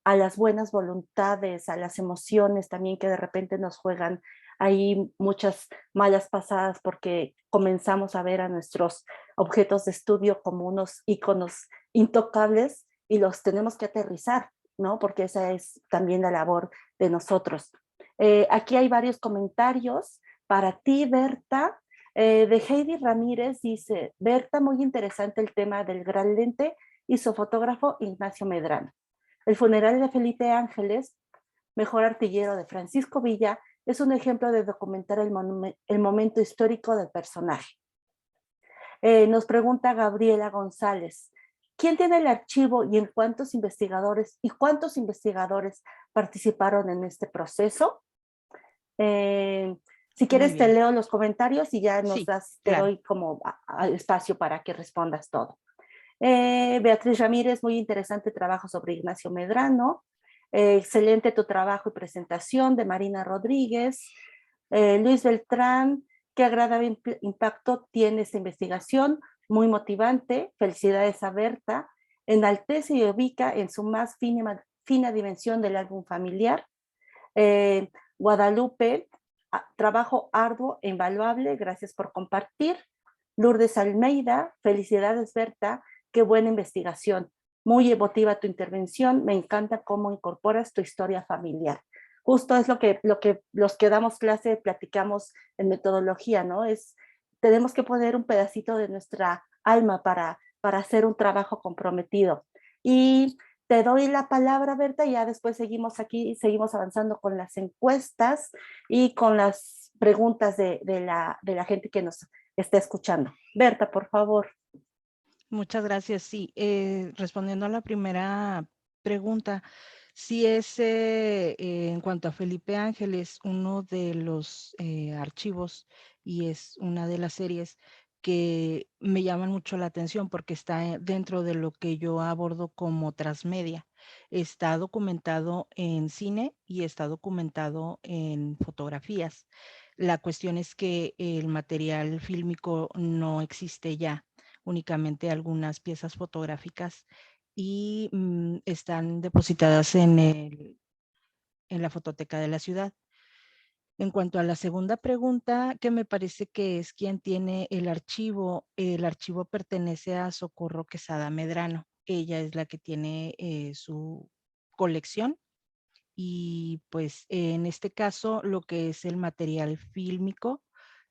a las buenas voluntades, a las emociones también que de repente nos juegan hay muchas malas pasadas porque comenzamos a ver a nuestros objetos de estudio como unos íconos intocables y los tenemos que aterrizar, ¿no? Porque esa es también la labor de nosotros. Aquí hay varios comentarios. Para ti, Berta, de Heidi Ramírez dice, Berta, muy interesante el tema del gran lente y su fotógrafo Ignacio Medrano. El funeral de Felipe Ángeles, mejor artillero de Francisco Villa, es un ejemplo de documentar el momento histórico del personaje. Nos pregunta Gabriela González, ¿quién tiene el archivo y cuántos investigadores participaron en este proceso? Si quieres te leo los comentarios y ya nos te doy como espacio para que respondas todo. Beatriz Ramírez, muy interesante trabajo sobre Ignacio Medrano. Excelente tu trabajo y presentación, de Marina Rodríguez. Luis Beltrán, qué agradable impacto tiene esta investigación, muy motivante. Felicidades a Berta. Enaltece y ubica en su más fina dimensión del álbum familiar. Guadalupe, trabajo arduo e invaluable, gracias por compartir. Lourdes Almeida, felicidades Berta, qué buena investigación, muy emotiva tu intervención, me encanta cómo incorporas tu historia familiar. Justo es lo que los que damos clase platicamos en metodología, ¿no? Tenemos que poner un pedacito de nuestra alma para hacer un trabajo comprometido. Y te doy la palabra, Berta, y ya después seguimos avanzando con las encuestas y con las preguntas de la gente que nos está escuchando. Berta, por favor. Muchas gracias. Sí, respondiendo a la primera pregunta, sí es en cuanto a Felipe Ángeles, uno de los archivos y es una de las series que me llaman mucho la atención porque está dentro de lo que yo abordo como transmedia. Está documentado en cine y está documentado en fotografías. La cuestión es que el material fílmico no existe ya, únicamente algunas piezas fotográficas y están depositadas en la fototeca de la ciudad. En cuanto a la segunda pregunta, que me parece que es quien tiene el archivo pertenece a Socorro Quesada Medrano. Ella es la que tiene su colección y pues en este caso lo que es el material fílmico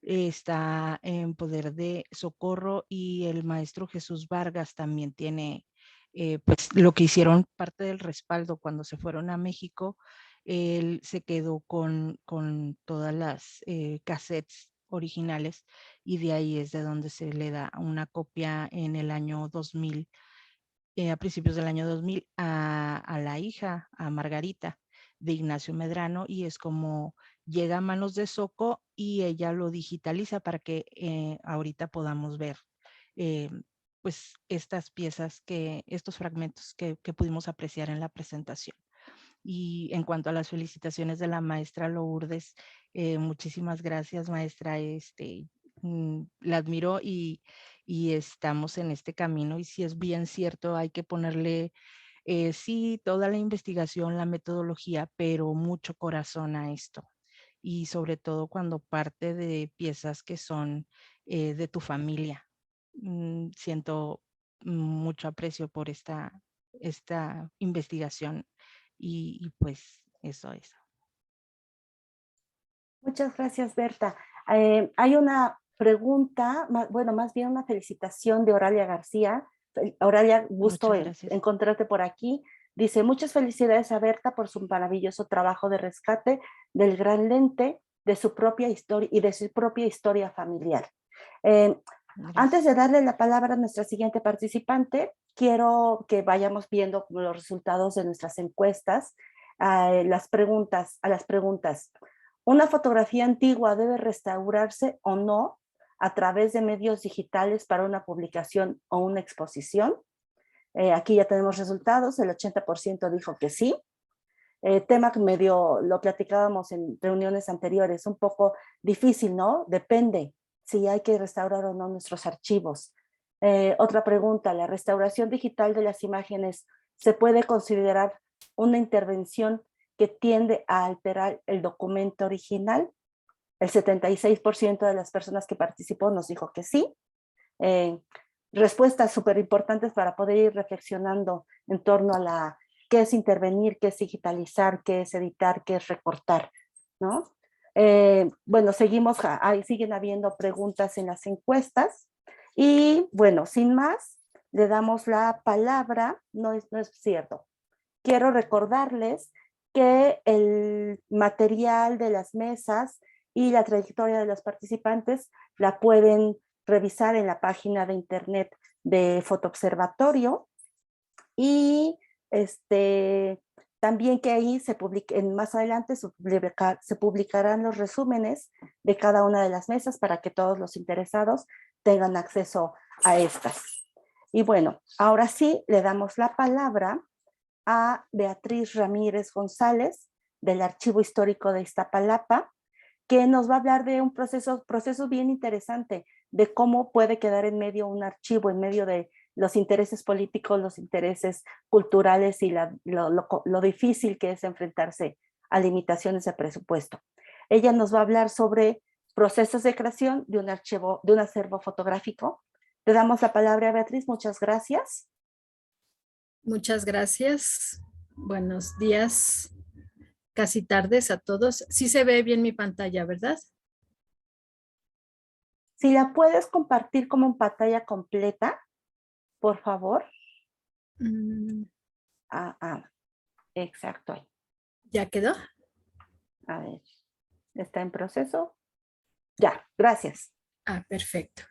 está en poder de Socorro y el maestro Jesús Vargas también tiene pues lo que hicieron parte del respaldo cuando se fueron a México. Él se quedó con todas las cassettes originales y de ahí es de donde se le da una copia en el año 2000, a principios del año 2000 a la hija, a Margarita de Ignacio Medrano, y es como llega a manos de Soco y ella lo digitaliza para que ahorita podamos ver pues estas piezas, estos fragmentos que pudimos apreciar en la presentación. Y en cuanto a las felicitaciones de la maestra Lourdes, muchísimas gracias, maestra. La admiro y estamos en este camino. Y si es bien cierto, hay que ponerle, sí, toda la investigación, la metodología, pero mucho corazón a esto. Y sobre todo cuando parte de piezas que son de tu familia. Siento mucho aprecio por esta investigación. Y pues eso es. Muchas gracias, Berta. Hay una pregunta, bueno, más bien una felicitación de Oralia García. Oralia, gusto en encontrarte por aquí. Dice, muchas felicidades a Berta por su maravilloso trabajo de rescate del gran lente de su propia historia y de su propia historia familiar. Antes de darle la palabra a nuestra siguiente participante, quiero que vayamos viendo los resultados de nuestras encuestas, a las preguntas. ¿Una fotografía antigua debe restaurarse o no a través de medios digitales para una publicación o una exposición? Aquí ya tenemos resultados, el 80% dijo que sí. Tema que lo platicábamos en reuniones anteriores, un poco difícil, ¿no? Depende si hay que restaurar o no nuestros archivos. Otra pregunta, ¿la restauración digital de las imágenes se puede considerar una intervención que tiende a alterar el documento original? El 76% de las personas que participó nos dijo que sí. Respuestas súper importantes para poder ir reflexionando en torno a qué es intervenir, qué es digitalizar, qué es editar, qué es recortar, ¿no? Bueno, seguimos, ahí siguen habiendo preguntas en las encuestas. Y bueno, sin más, le damos la palabra. No es cierto. Quiero recordarles que el material de las mesas y la trayectoria de los participantes la pueden revisar en la página de internet de Fotoobservatorio, y también que ahí más adelante se publicarán los resúmenes de cada una de las mesas para que todos los interesados tengan acceso a estas. Y bueno, ahora sí le damos la palabra a Beatriz Ramírez González del Archivo Histórico de Iztapalapa, que nos va a hablar de un proceso bien interesante de cómo puede quedar en medio un archivo, en medio de los intereses políticos, los intereses culturales y lo difícil que es enfrentarse a limitaciones de presupuesto. Ella nos va a hablar sobre procesos de creación de un acervo fotográfico. Le damos la palabra a Beatriz, muchas gracias. Muchas gracias. Buenos días, casi tardes a todos. Sí se ve bien mi pantalla, ¿verdad? Si la puedes compartir como en pantalla completa, por favor. Exacto. Ahí. ¿Ya quedó? A ver, ¿está en proceso? Ya, gracias. Perfecto.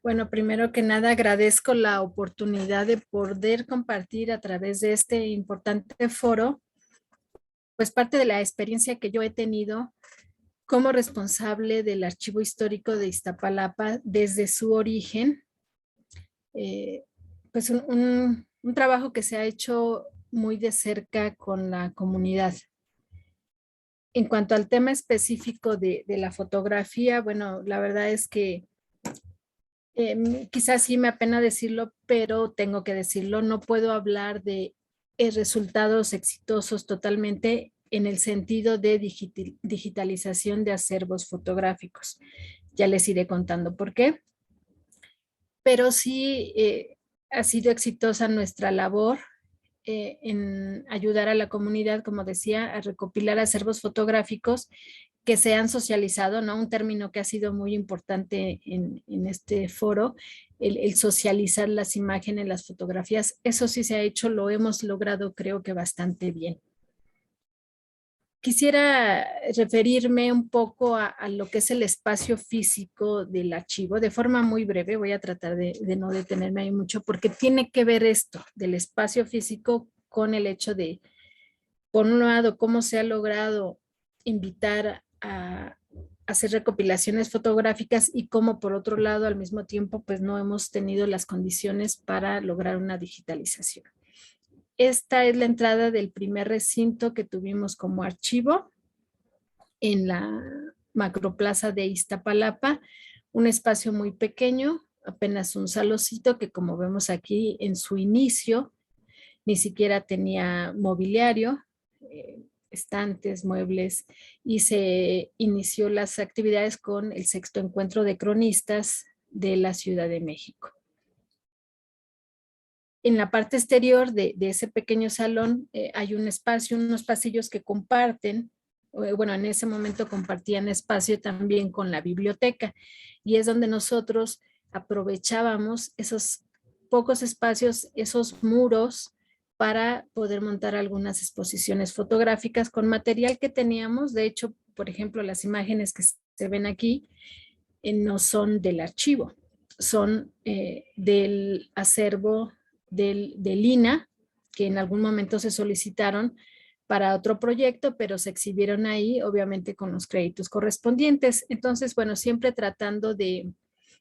Bueno, primero que nada agradezco la oportunidad de poder compartir a través de este importante foro, pues parte de la experiencia que yo he tenido como responsable del Archivo Histórico de Iztapalapa desde su origen. Pues un trabajo que se ha hecho muy de cerca con la comunidad. En cuanto al tema específico de la fotografía, bueno, la verdad es que quizás sí me apena decirlo, pero tengo que decirlo, no puedo hablar de resultados exitosos totalmente en el sentido de digitalización de acervos fotográficos. Ya les iré contando por qué. Pero sí ha sido exitosa nuestra labor en ayudar a la comunidad, como decía, a recopilar acervos fotográficos que se han socializado, ¿no? Un término que ha sido muy importante en este foro, el socializar las imágenes, las fotografías. Eso sí se ha hecho, lo hemos logrado creo que bastante bien. Quisiera referirme un poco a lo que es el espacio físico del archivo, de forma muy breve. Voy a tratar de no detenerme ahí mucho, porque tiene que ver esto del espacio físico con el hecho de, por un lado, cómo se ha logrado invitar a hacer recopilaciones fotográficas y cómo, por otro lado, al mismo tiempo, pues no hemos tenido las condiciones para lograr una digitalización. Esta es la entrada del primer recinto que tuvimos como archivo en la macroplaza de Iztapalapa, un espacio muy pequeño, apenas un saloncito que, como vemos aquí en su inicio, ni siquiera tenía mobiliario, estantes, muebles, y se inició las actividades con el 6º encuentro de cronistas de la Ciudad de México. En la parte exterior de ese pequeño salón hay un espacio, unos pasillos que comparten, bueno, en ese momento compartían espacio también con la biblioteca, y es donde nosotros aprovechábamos esos pocos espacios, esos muros, para poder montar algunas exposiciones fotográficas con material que teníamos. De hecho, por ejemplo, las imágenes que se ven aquí no son del archivo, son del acervo del INAH, que en algún momento se solicitaron para otro proyecto, pero se exhibieron ahí, obviamente con los créditos correspondientes. Entonces, bueno, siempre tratando de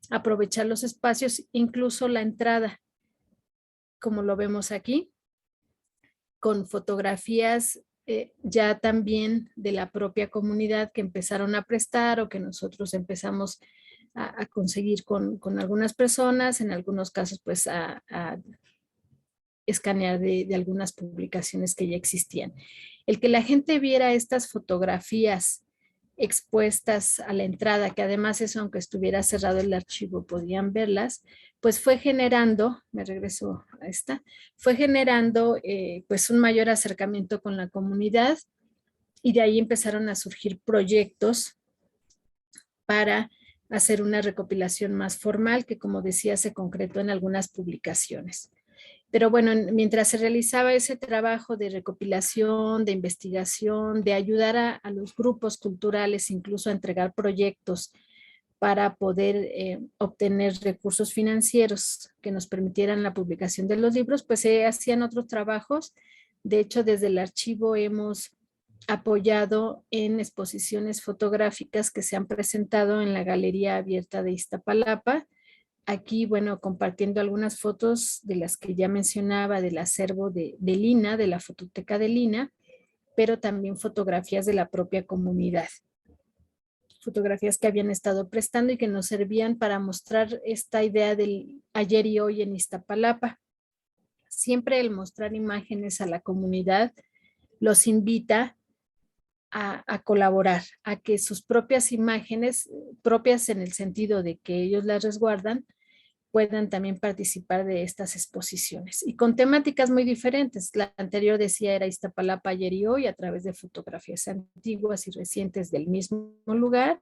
aprovechar los espacios, incluso la entrada, como lo vemos aquí, con fotografías ya también de la propia comunidad que empezaron a prestar o que nosotros empezamos a conseguir con algunas personas, en algunos casos pues a escanear de algunas publicaciones que ya existían. El que la gente viera estas fotografías expuestas a la entrada, que además eso, aunque estuviera cerrado el archivo, podían verlas, pues fue generando, me regreso a esta, fue generando pues un mayor acercamiento con la comunidad, y de ahí empezaron a surgir proyectos para hacer una recopilación más formal que, como decía, se concretó en algunas publicaciones. Pero bueno, mientras se realizaba ese trabajo de recopilación, de investigación, de ayudar a los grupos culturales incluso a entregar proyectos para poder obtener recursos financieros que nos permitieran la publicación de los libros, pues se hacían otros trabajos. De hecho, desde el archivo hemos apoyado en exposiciones fotográficas que se han presentado en la Galería Abierta de Iztapalapa. Aquí, bueno, compartiendo algunas fotos de las que ya mencionaba del acervo de Lina, de la Fototeca de Lina, pero también fotografías de la propia comunidad. Fotografías que habían estado prestando y que nos servían para mostrar esta idea del ayer y hoy en Iztapalapa. Siempre el mostrar imágenes a la comunidad los invita a colaborar, a que sus propias imágenes, propias en el sentido de que ellos las resguardan, puedan también participar de estas exposiciones. Y con temáticas muy diferentes. La anterior decía era Iztapalapa ayer y hoy a través de fotografías antiguas y recientes del mismo lugar.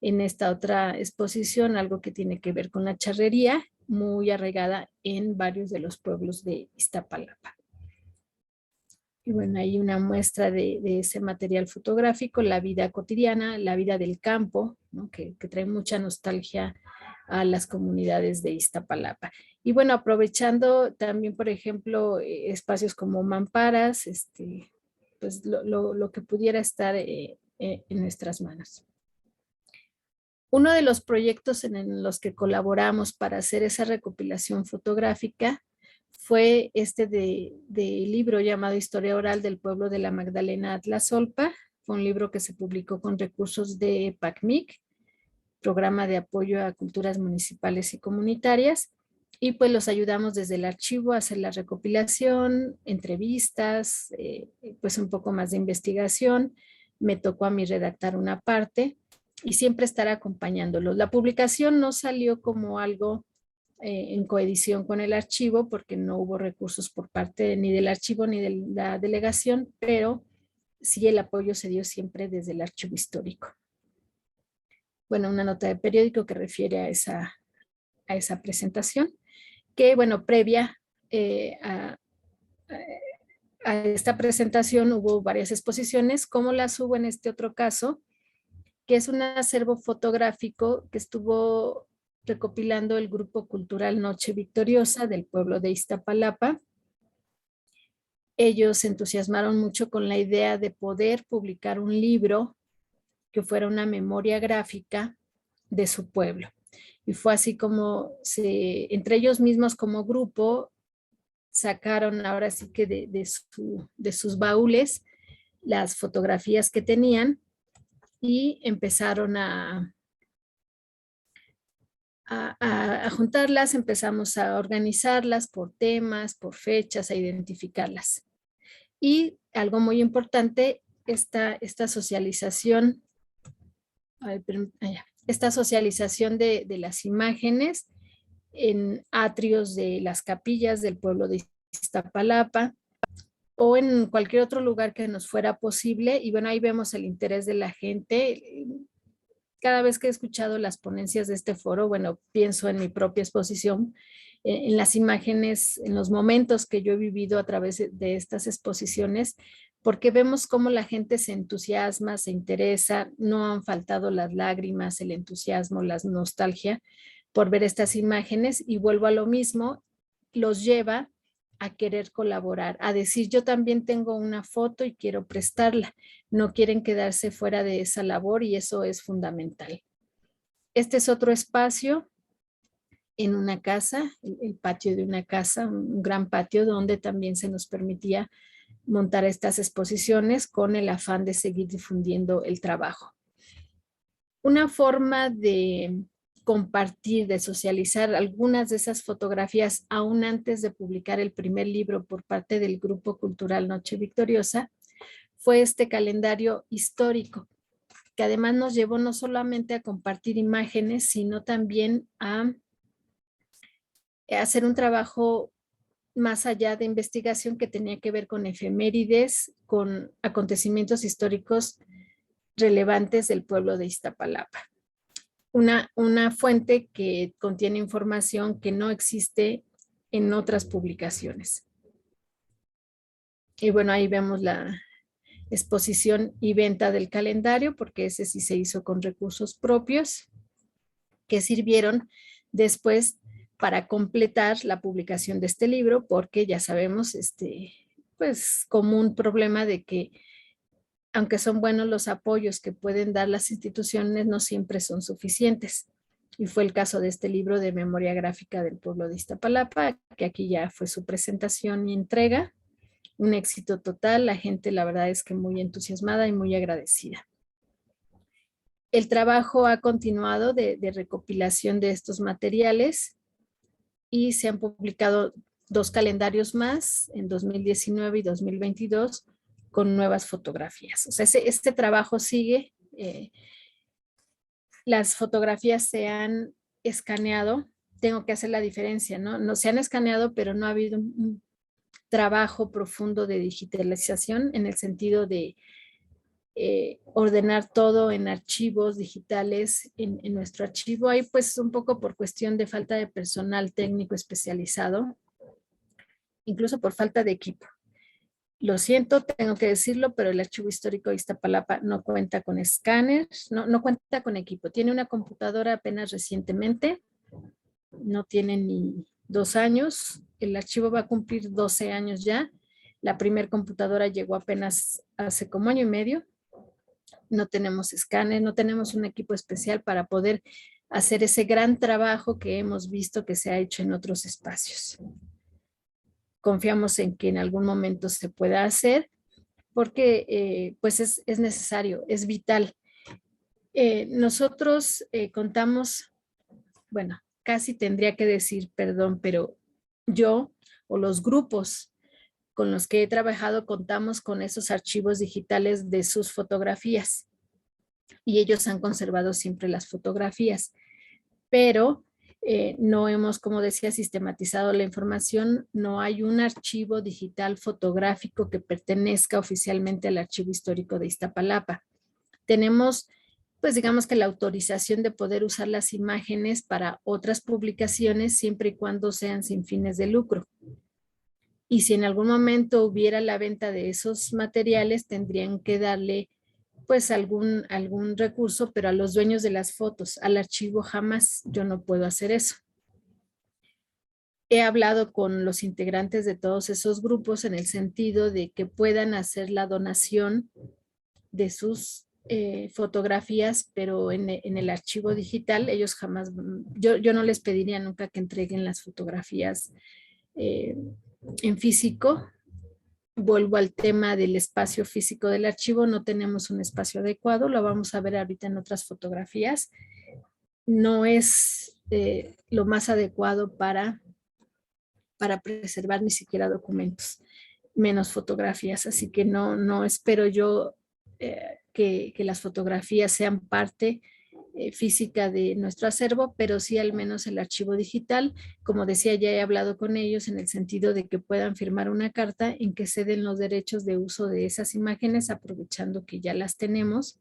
En esta otra exposición, algo que tiene que ver con la charrería, muy arraigada en varios de los pueblos de Iztapalapa. Y bueno, hay una muestra de ese material fotográfico, la vida cotidiana, la vida del campo, ¿no? que trae mucha nostalgia a las comunidades de Iztapalapa. Y bueno, aprovechando también, por ejemplo, espacios como mamparas, pues lo que pudiera estar en nuestras manos. Uno de los proyectos en los que colaboramos para hacer esa recopilación fotográfica fue de libro llamado Historia Oral del Pueblo de la Magdalena Atlasolpa. Fue un libro que se publicó con recursos de PACMIC, Programa de Apoyo a Culturas Municipales y Comunitarias, y pues los ayudamos desde el archivo a hacer la recopilación, entrevistas, pues un poco más de investigación. Me tocó a mí redactar una parte y siempre estar acompañándolos. La publicación no salió como algo en coedición con el archivo porque no hubo recursos por parte ni del archivo ni de la delegación, pero sí el apoyo se dio siempre desde el archivo histórico. Bueno, una nota de periódico que refiere a esa presentación, que bueno, previa a esta presentación hubo varias exposiciones, como las hubo en este otro caso, que es un acervo fotográfico que estuvo recopilando el Grupo Cultural Noche Victoriosa del pueblo de Iztapalapa. Ellos se entusiasmaron mucho con la idea de poder publicar un libro que fuera una memoria gráfica de su pueblo. Y fue así como entre ellos mismos como grupo sacaron ahora sí que de sus baúles las fotografías que tenían y empezaron a juntarlas, empezamos a organizarlas por temas, por fechas, a identificarlas. Y algo muy importante, esta socialización, esta socialización de las imágenes en atrios de las capillas del pueblo de Iztapalapa o en cualquier otro lugar que nos fuera posible. Y bueno, ahí vemos el interés de la gente. Cada vez que he escuchado las ponencias de este foro, bueno, pienso en mi propia exposición, en las imágenes, en los momentos que yo he vivido a través de estas exposiciones, porque vemos cómo la gente se entusiasma, se interesa, no han faltado las lágrimas, el entusiasmo, la nostalgia por ver estas imágenes, y vuelvo a lo mismo, los lleva a querer colaborar, a decir yo también tengo una foto y quiero prestarla. No quieren quedarse fuera de esa labor y eso es fundamental. Este es otro espacio en una casa, el patio de una casa, un gran patio donde también se nos permitía montar estas exposiciones con el afán de seguir difundiendo el trabajo. Una forma de compartir, de socializar algunas de esas fotografías aún antes de publicar el primer libro por parte del Grupo Cultural Noche Victoriosa fue este calendario histórico, que además nos llevó no solamente a compartir imágenes, sino también a hacer un trabajo más allá de investigación que tenía que ver con efemérides, con acontecimientos históricos relevantes del pueblo de Iztapalapa. una fuente que contiene información que no existe en otras publicaciones. Y bueno, ahí vemos la exposición y venta del calendario, porque ese sí se hizo con recursos propios, que sirvieron después para completar la publicación de este libro, porque ya sabemos, pues como un problema de que aunque son buenos los apoyos que pueden dar las instituciones, no siempre son suficientes. Y fue el caso de este libro de memoria gráfica del pueblo de Iztapalapa, que aquí ya fue su presentación y entrega. Un éxito total, la gente la verdad es que muy entusiasmada y muy agradecida. El trabajo ha continuado de recopilación de estos materiales y se han publicado 2 calendarios más en 2019 y 2022 con nuevas fotografías. O sea, este trabajo sigue. Las fotografías se han escaneado. Tengo que hacer la diferencia, ¿no? No se han escaneado, pero no ha habido un trabajo profundo de digitalización en el sentido de ordenar todo en archivos digitales en nuestro archivo. Ahí pues un poco por cuestión de falta de personal técnico especializado, incluso por falta de equipo. Lo siento, tengo que decirlo, pero el Archivo Histórico de Iztapalapa no cuenta con escáneres, no cuenta con equipo. Tiene una computadora apenas recientemente, no tiene ni 2 años. El archivo va a cumplir 12 años ya. La primera computadora llegó apenas hace como 1 año y medio. No tenemos escáner, no tenemos un equipo especial para poder hacer ese gran trabajo que hemos visto que se ha hecho en otros espacios. Confiamos en que en algún momento se pueda hacer porque pues es necesario, es vital. Nosotros contamos, bueno, casi tendría que decir, perdón, pero yo o los grupos con los que he trabajado contamos con esos archivos digitales de sus fotografías y ellos han conservado siempre las fotografías, pero no hemos, como decía, sistematizado la información. No hay un archivo digital fotográfico que pertenezca oficialmente al Archivo Histórico de Iztapalapa. Tenemos, pues digamos que la autorización de poder usar las imágenes para otras publicaciones siempre y cuando sean sin fines de lucro. Y si en algún momento hubiera la venta de esos materiales, tendrían que darle pues algún recurso, pero a los dueños de las fotos, al archivo jamás. Yo no puedo hacer eso. He hablado con los integrantes de todos esos grupos en el sentido de que puedan hacer la donación de sus fotografías, pero en el archivo digital ellos jamás, yo no les pediría nunca que entreguen las fotografías en físico. Vuelvo al tema del espacio físico del archivo. No tenemos un espacio adecuado, lo vamos a ver ahorita en otras fotografías. No es lo más adecuado para preservar ni siquiera documentos, menos fotografías. Así que no espero yo que las fotografías sean parte física de nuestro acervo, pero sí al menos el archivo digital. Como decía, ya he hablado con ellos en el sentido de que puedan firmar una carta en que ceden los derechos de uso de esas imágenes, aprovechando que ya las tenemos.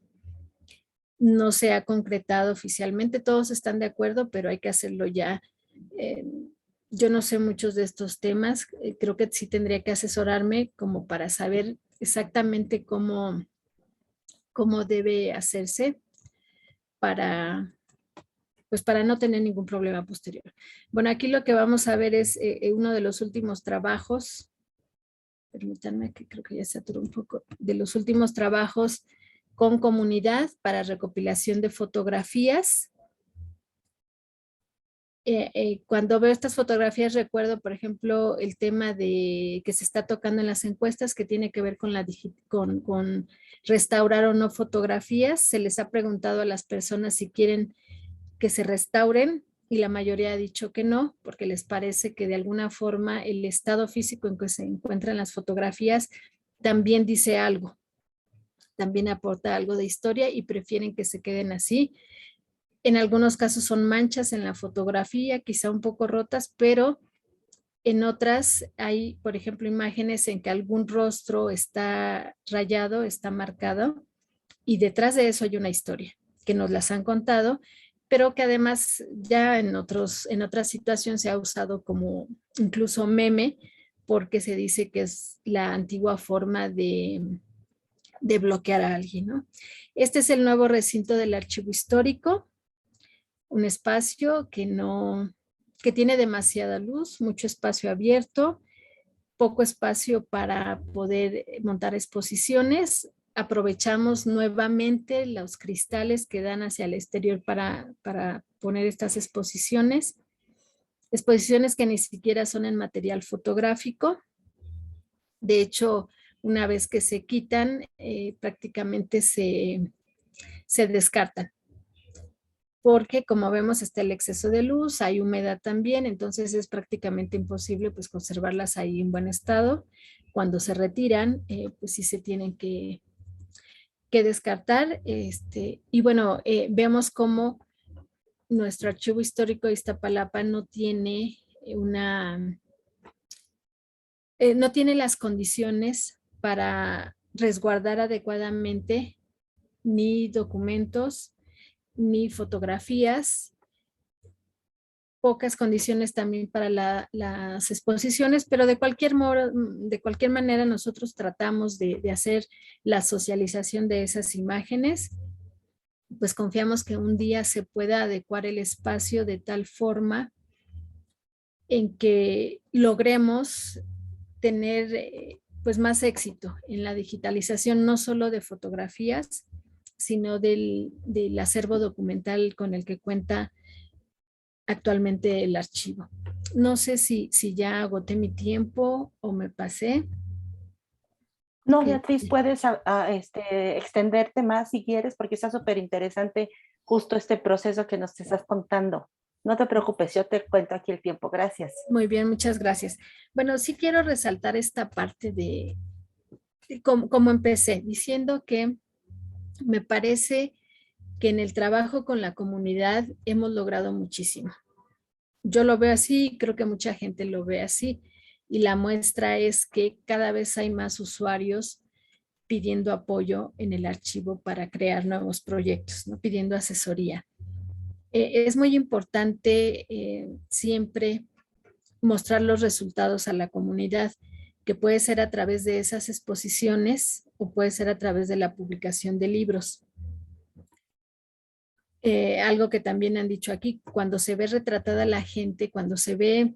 No se ha concretado oficialmente, todos están de acuerdo, pero hay que hacerlo ya. Yo no sé muchos de estos temas, creo que sí tendría que asesorarme como para saber exactamente cómo debe hacerse para no tener ningún problema posterior. Bueno, aquí lo que vamos a ver es uno de los últimos trabajos, permítanme que creo que ya se atoró un poco, de los últimos trabajos con comunidad para recopilación de fotografías. Cuando veo estas fotografías recuerdo, por ejemplo, el tema de que se está tocando en las encuestas que tiene que ver con con restaurar o no fotografías. Se les ha preguntado a las personas si quieren que se restauren y la mayoría ha dicho que no, porque les parece que de alguna forma el estado físico en que se encuentran las fotografías también dice algo, también aporta algo de historia y prefieren que se queden así. En algunos casos son manchas en la fotografía, quizá un poco rotas, pero en otras hay, por ejemplo, imágenes en que algún rostro está rayado, está marcado, y detrás de eso hay una historia que nos las han contado, pero que además ya en otras situaciones se ha usado como incluso meme, porque se dice que es la antigua forma de bloquear a alguien, ¿no? Este es el nuevo recinto del Archivo Histórico, un espacio que tiene demasiada luz, mucho espacio abierto, poco espacio para poder montar exposiciones. Aprovechamos nuevamente los cristales que dan hacia el exterior para poner estas exposiciones que ni siquiera son en material fotográfico. De hecho, una vez que se quitan, prácticamente se descartan. Porque como vemos está el exceso de luz, hay humedad también, entonces es prácticamente imposible pues conservarlas ahí en buen estado. Cuando se retiran, pues sí se tienen que descartar. Y bueno, vemos cómo nuestro archivo histórico de Iztapalapa no tiene no tiene las condiciones para resguardar adecuadamente ni documentos, ni fotografías, pocas condiciones también para las exposiciones, pero de cualquier manera nosotros tratamos de hacer la socialización de esas imágenes, pues confiamos que un día se pueda adecuar el espacio de tal forma en que logremos tener pues más éxito en la digitalización, no solo de fotografías, sino del acervo documental con el que cuenta actualmente el archivo. No sé si ya agoté mi tiempo o me pasé. No, Beatriz, puedes extenderte más si quieres, porque está súper interesante justo este proceso que nos estás contando. No te preocupes, yo te cuento aquí el tiempo. Gracias. Muy bien, muchas gracias. Bueno, sí quiero resaltar esta parte de cómo empecé, diciendo que me parece que en el trabajo con la comunidad hemos logrado muchísimo. Yo lo veo así, creo que mucha gente lo ve así, y la muestra es que cada vez hay más usuarios pidiendo apoyo en el archivo para crear nuevos proyectos, ¿no? Pidiendo asesoría. Es muy importante siempre mostrar los resultados a la comunidad, que puede ser a través de esas exposiciones o puede ser a través de la publicación de libros. Algo que también han dicho aquí, cuando se ve retratada la gente, cuando se ve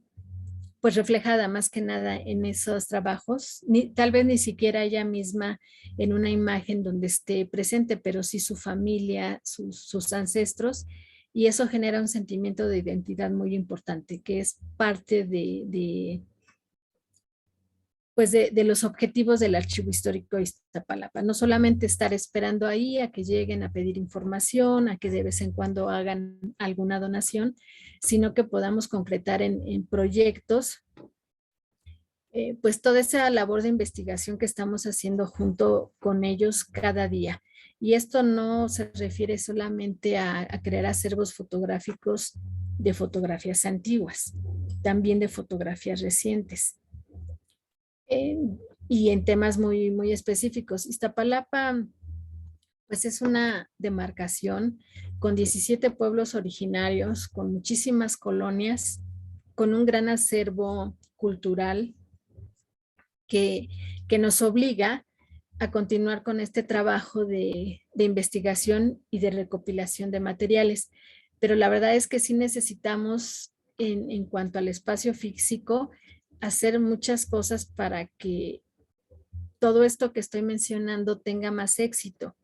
pues reflejada más que nada en esos trabajos, tal vez ni siquiera ella misma en una imagen donde esté presente, pero sí su familia, sus ancestros, y eso genera un sentimiento de identidad muy importante, que es parte de los objetivos del Archivo Histórico de Iztapalapa. No solamente estar esperando ahí a que lleguen a pedir información, a que de vez en cuando hagan alguna donación, sino que podamos concretar en proyectos pues toda esa labor de investigación que estamos haciendo junto con ellos cada día. Y esto no se refiere solamente a crear acervos fotográficos de fotografías antiguas, también de fotografías recientes. Y en temas muy, muy específicos. Iztapalapa, pues es una demarcación con 17 pueblos originarios, con muchísimas colonias, con un gran acervo cultural que nos obliga a continuar con este trabajo de investigación y de recopilación de materiales. Pero la verdad es que sí necesitamos, en cuanto al espacio físico, hacer muchas cosas para que todo esto que estoy mencionando tenga más éxito.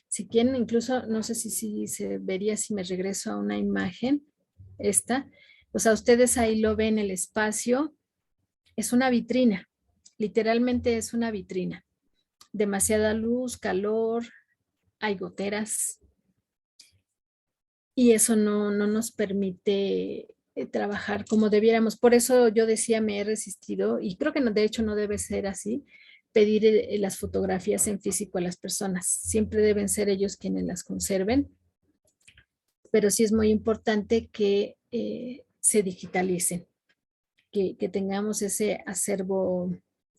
Si quieren, incluso, no sé si se vería si me regreso a una imagen, esta, o sea, ustedes ahí lo ven, el espacio es una vitrina, literalmente es una vitrina. Demasiada luz, calor, hay goteras, y eso no nos permite trabajar como debiéramos. Por eso yo decía, me he resistido, y creo que de hecho no debe ser así, pedir las fotografías en físico a las personas. Siempre deben ser ellos quienes las conserven, pero sí es muy importante que se digitalicen, que tengamos ese acervo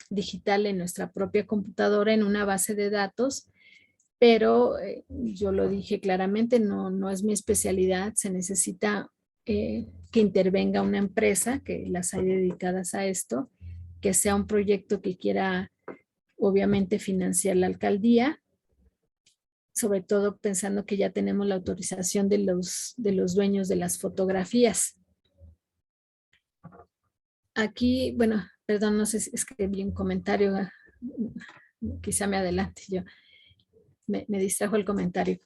digital en nuestra propia computadora, en una base de datos, pero yo lo dije claramente, no es mi especialidad, se necesita que intervenga una empresa, que las hay dedicadas a esto, que sea un proyecto que quiera obviamente financiar la alcaldía, sobre todo pensando que ya tenemos la autorización de los dueños de las fotografías. Aquí, bueno, perdón, no sé si es que vi un comentario, quizá me adelante yo, me distrajo el comentario,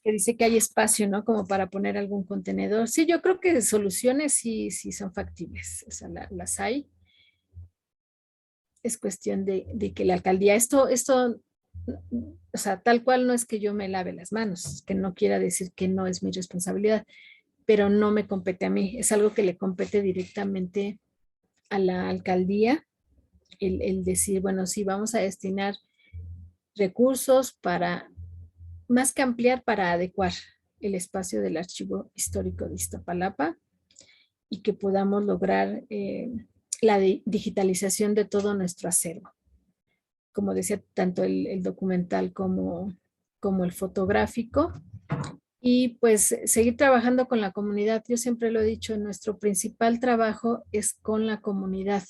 que dice que hay espacio, ¿no? Como para poner algún contenedor. Sí, yo creo que soluciones sí son factibles, o sea, las hay. Es cuestión de que la alcaldía, esto, o sea, tal cual no es que yo me lave las manos, que no quiera decir que no es mi responsabilidad, pero no me compete a mí, es algo que le compete directamente a la alcaldía, el decir, bueno, sí, vamos a destinar recursos para, más que ampliar, para adecuar el espacio del Archivo Histórico de Iztapalapa y que podamos lograr la digitalización de todo nuestro acervo. Como decía, tanto el documental como el fotográfico. Y pues seguir trabajando con la comunidad. Yo siempre lo he dicho, nuestro principal trabajo es con la comunidad,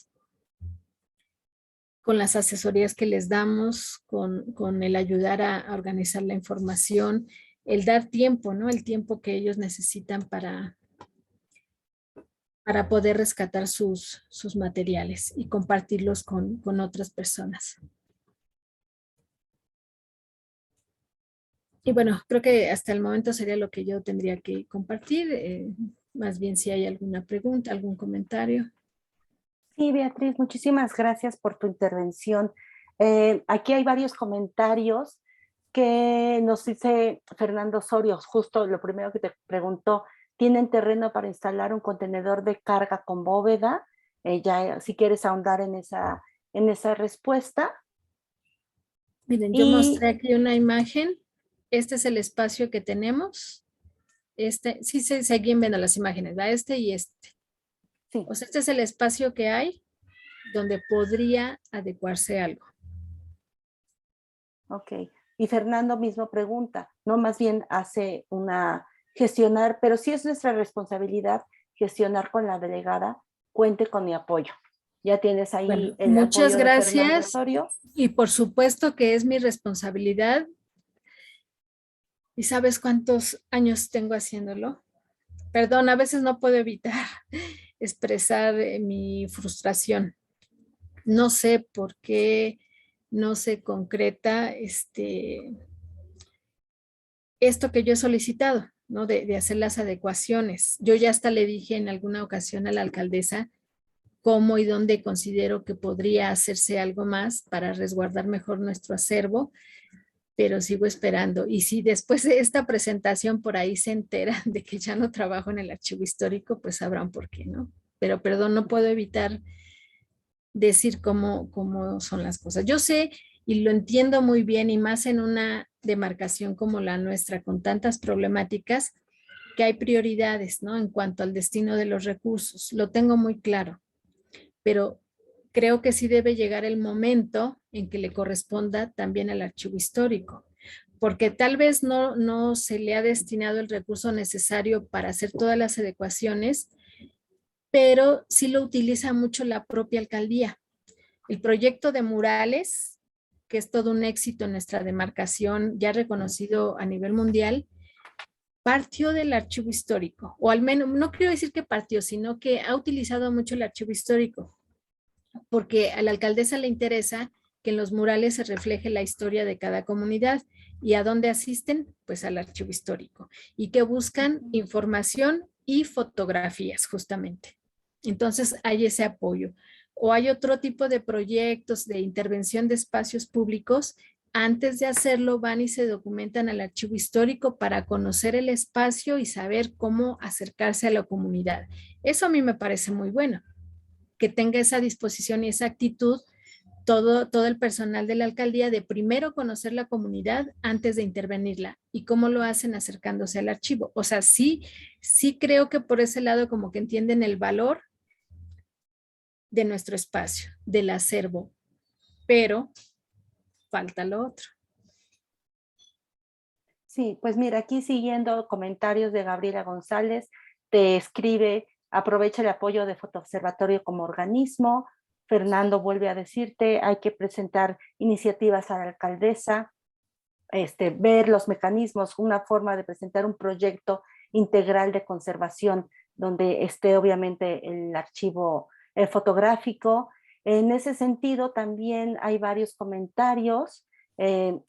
con las asesorías que les damos, con el ayudar a organizar la información, el dar tiempo, ¿no? El tiempo que ellos necesitan para poder rescatar sus materiales y compartirlos con otras personas. Y bueno, creo que hasta el momento sería lo que yo tendría que compartir. Más bien si hay alguna pregunta, algún comentario. Sí, Beatriz, muchísimas gracias por tu intervención. Aquí hay varios comentarios que nos dice Fernando Osorio, justo lo primero que te preguntó, ¿tienen terreno para instalar un contenedor de carga con bóveda? Ya, si quieres ahondar en esa respuesta. Miren, yo mostré aquí una imagen. Este es el espacio que tenemos. Sí se seguían viendo las imágenes, ¿verdad? Este y este. Sí. O sea, este es el espacio que hay donde podría adecuarse algo. Ok. Y Fernando mismo pregunta, no más bien hace gestionar, pero sí es nuestra responsabilidad gestionar con la delegada, cuente con mi apoyo. Ya tienes ahí bueno, el muchas apoyo gracias. De Fernando Osorio. Y por supuesto que es mi responsabilidad. ¿Y sabes cuántos años tengo haciéndolo? Perdón, a veces no puedo evitar expresar mi frustración. No sé por qué no se concreta esto que yo he solicitado, ¿no? De hacer las adecuaciones. Yo ya hasta le dije en alguna ocasión a la alcaldesa cómo y dónde considero que podría hacerse algo más para resguardar mejor nuestro acervo, pero sigo esperando. Y si después de esta presentación por ahí se enteran de que ya no trabajo en el archivo histórico, pues sabrán por qué, ¿no? Pero perdón, no puedo evitar decir cómo son las cosas. Yo sé y lo entiendo muy bien, y más en una demarcación como la nuestra, con tantas problemáticas, que hay prioridades, ¿no? En cuanto al destino de los recursos. Lo tengo muy claro, pero creo que sí debe llegar el momento en que le corresponda también al archivo histórico, porque tal vez no se le ha destinado el recurso necesario para hacer todas las adecuaciones, pero sí lo utiliza mucho la propia alcaldía. El proyecto de murales, que es todo un éxito en nuestra demarcación, ya reconocido a nivel mundial, partió del archivo histórico, o al menos, no quiero decir que partió, sino que ha utilizado mucho el archivo histórico, porque a la alcaldesa le interesa que en los murales se refleje la historia de cada comunidad. ¿Y a dónde asisten? Pues al archivo histórico, y que buscan información y fotografías justamente. Entonces hay ese apoyo. O hay otro tipo de proyectos de intervención de espacios públicos. Antes de hacerlo van y se documentan al archivo histórico para conocer el espacio y saber cómo acercarse a la comunidad. Eso a mí me parece muy bueno, que tenga esa disposición y esa actitud todo el personal de la alcaldía, de primero conocer la comunidad antes de intervenirla. ¿Y cómo lo hacen? Acercándose al archivo. O sea, sí creo que por ese lado como que entienden el valor de nuestro espacio, del acervo, pero falta lo otro. Sí, pues mira, aquí siguiendo comentarios de Gabriela González, te escribe, aprovecha el apoyo de Fotoobservatorio como organismo. Fernando vuelve a decirte, hay que presentar iniciativas a la alcaldesa, ver los mecanismos, una forma de presentar un proyecto integral de conservación donde esté obviamente el archivo fotográfico. En ese sentido también hay varios comentarios.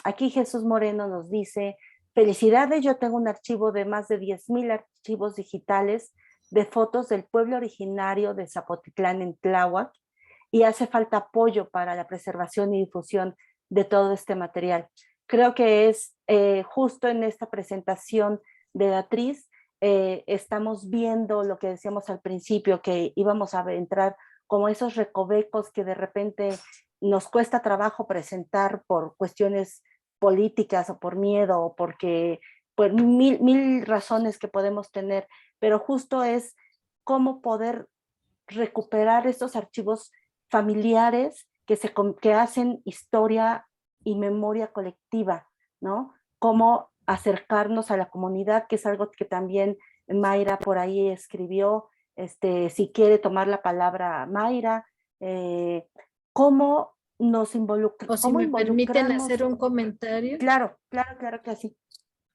Aquí Jesús Moreno nos dice, felicidades, yo tengo un archivo de más de 10,000 archivos digitales de fotos del pueblo originario de Zapotitlán en Tláhuac y hace falta apoyo para la preservación y difusión de todo este material. Creo que es justo en esta presentación de Beatriz, estamos viendo lo que decíamos al principio, que íbamos a entrar como esos recovecos que de repente nos cuesta trabajo presentar por cuestiones políticas o por miedo o porque por mil razones que podemos tener, pero justo es cómo poder recuperar estos archivos familiares que hacen historia y memoria colectiva, ¿no? Cómo acercarnos a la comunidad, que es algo que también Mayra por ahí escribió, si quiere tomar la palabra Mayra, cómo nos O si me permiten hacer un comentario. Claro que sí.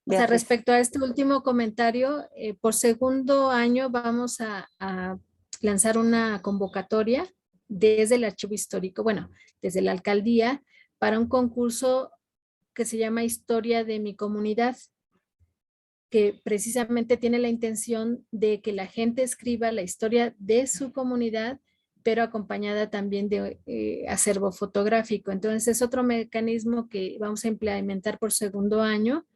O sea, respecto a este último comentario, por segundo año vamos a lanzar una convocatoria desde el archivo histórico, bueno, desde la alcaldía, para un concurso que se llama Historia de mi comunidad, que precisamente tiene la intención de que la gente escriba la historia de su comunidad, pero acompañada también de acervo fotográfico. Entonces es otro mecanismo que vamos a implementar por segundo año,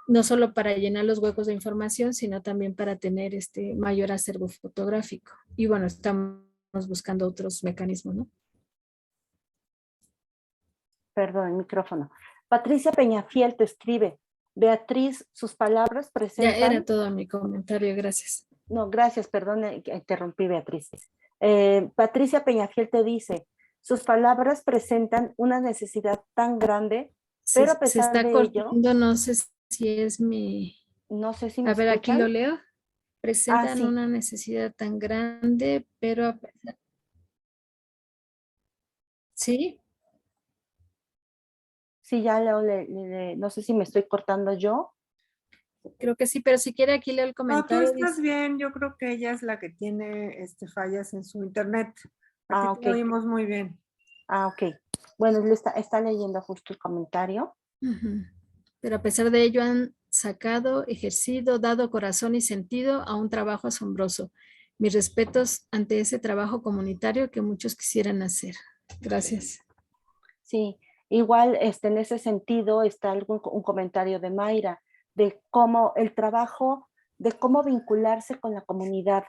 no solo para llenar los huecos de información, sino también para tener mayor acervo fotográfico. Y bueno, estamos buscando otros mecanismos, ¿no? Perdón, el micrófono. Patricia Peñafiel te escribe, Beatriz, sus palabras presentan... Ya era todo mi comentario, gracias. No, gracias, perdón, interrumpí, Beatriz. Patricia Peñafiel te dice, sus palabras presentan una necesidad tan grande, pero a pesar de ello... No sé si es mi... No sé si me A ver, escuchan. aquí lo leo. Presentan sí. una necesidad tan grande, pero a pesar... ¿Sí? Sí, ya leo, no sé si me estoy cortando yo. Creo que sí, pero si quiere aquí leo el comentario. No, tú estás bien, yo creo que ella es la que tiene fallas en su internet. Aquí te oímos muy bien. Ok. Bueno, está leyendo justo el comentario. Pero a pesar de ello han sacado, ejercido, dado corazón y sentido a un trabajo asombroso. Mis respetos ante ese trabajo comunitario que muchos quisieran hacer. Gracias. Sí, igual en ese sentido está un comentario de Mayra, de cómo el trabajo, de cómo vincularse con la comunidad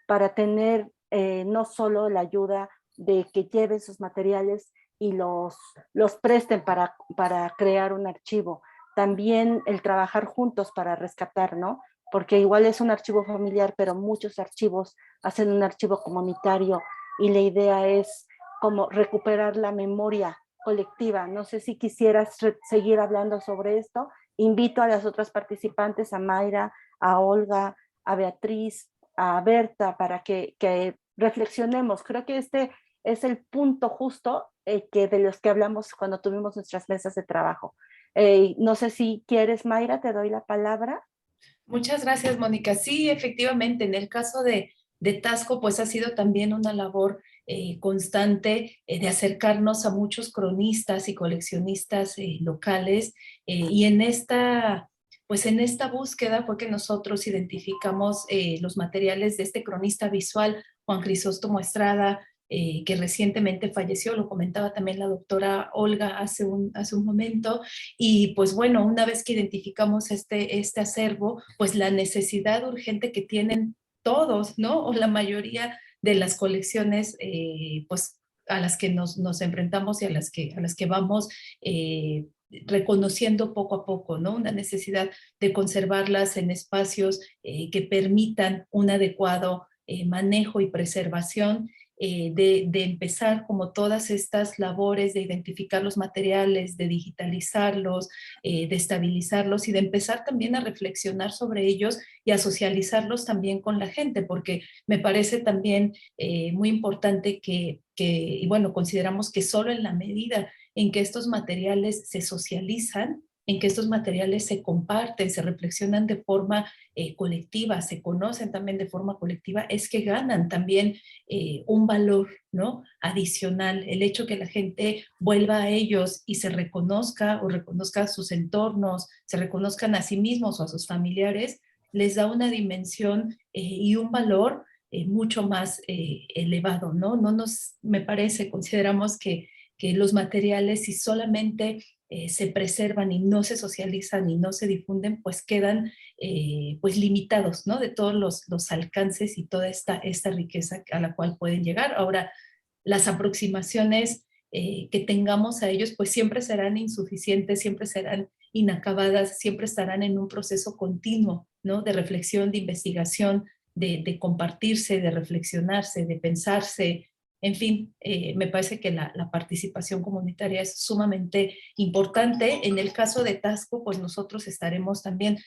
para tener no solo la ayuda de que lleven sus materiales y los presten para crear un archivo, también el trabajar juntos para rescatar, ¿no? Porque igual es un archivo familiar, pero muchos archivos hacen un archivo comunitario y la idea es como recuperar la memoria colectiva. No sé si quisieras seguir hablando sobre esto. Invito a las otras participantes, a Mayra, a Olga, a Beatriz, a Berta, para que reflexionemos. Creo que este es el punto justo de los que hablamos cuando tuvimos nuestras mesas de trabajo. No sé si quieres, Mayra, te doy la palabra. Muchas gracias, Mónica. Sí, efectivamente, en el caso de Taxco, pues ha sido también una labor constante de acercarnos a muchos cronistas y coleccionistas locales y en esta búsqueda fue que nosotros identificamos los materiales de este cronista visual, Juan Crisóstomo Estrada, que recientemente falleció, lo comentaba también la doctora Olga hace un momento, y pues bueno, una vez que identificamos este acervo, pues la necesidad urgente que tienen todos, ¿no? O la mayoría de las colecciones, pues a las que nos enfrentamos y a las que vamos reconociendo poco a poco, ¿no? Una necesidad de conservarlas en espacios que permitan un adecuado manejo y preservación. de empezar como todas estas labores de identificar los materiales, de digitalizarlos, de estabilizarlos y de empezar también a reflexionar sobre ellos y a socializarlos también con la gente, porque me parece también muy importante y bueno, consideramos que solo en la medida en que estos materiales se socializan, en que estos materiales se comparten, se reflexionan de forma colectiva, se conocen también de forma colectiva, es que ganan también un valor, ¿no? Adicional. El hecho que la gente vuelva a ellos y se reconozca o reconozca sus entornos, se reconozcan a sí mismos o a sus familiares, les da una dimensión y un valor mucho más elevado, ¿no? Me parece, consideramos que los materiales, si solamente se preservan y no se socializan y no se difunden, pues quedan pues limitados, ¿no? De todos los alcances y toda esta riqueza a la cual pueden llegar. Ahora, las aproximaciones que tengamos a ellos, pues siempre serán insuficientes, siempre serán inacabadas, siempre estarán en un proceso continuo, ¿no? De reflexión, de investigación, de compartirse, de reflexionarse, de pensarse. En fin, me parece que la participación comunitaria es sumamente importante. En el caso de Tasco, pues nosotros estaremos también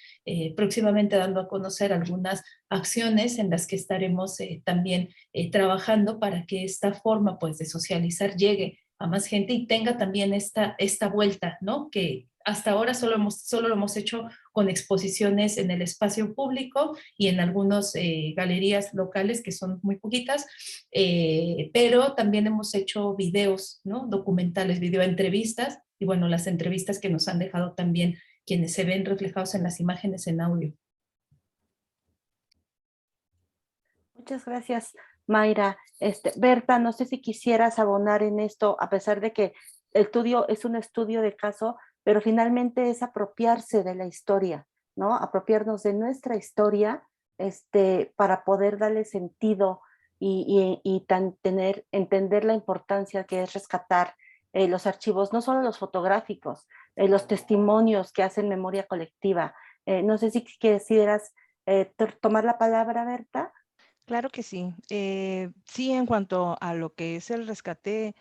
próximamente dando a conocer algunas acciones en las que estaremos también trabajando para que esta forma pues de socializar llegue a más gente y tenga también esta vuelta, ¿no? Que hasta ahora solo lo hemos hecho con exposiciones en el espacio público y en algunas galerías locales que son muy poquitas, pero también hemos hecho videos, ¿no? Documentales, videoentrevistas y bueno, las entrevistas que nos han dejado también quienes se ven reflejados en las imágenes en audio. Muchas gracias, Mayra. Berta, no sé si quisieras abonar en esto, a pesar de que el estudio es un estudio de caso, pero finalmente es apropiarse de la historia, ¿no? Apropiarnos de nuestra historia, para poder darle sentido y entender la importancia que es rescatar los archivos, no solo los fotográficos, los testimonios que hacen memoria colectiva. No sé si quisieras tomar la palabra, Berta. Claro que sí. Sí, en cuanto a lo que es el rescate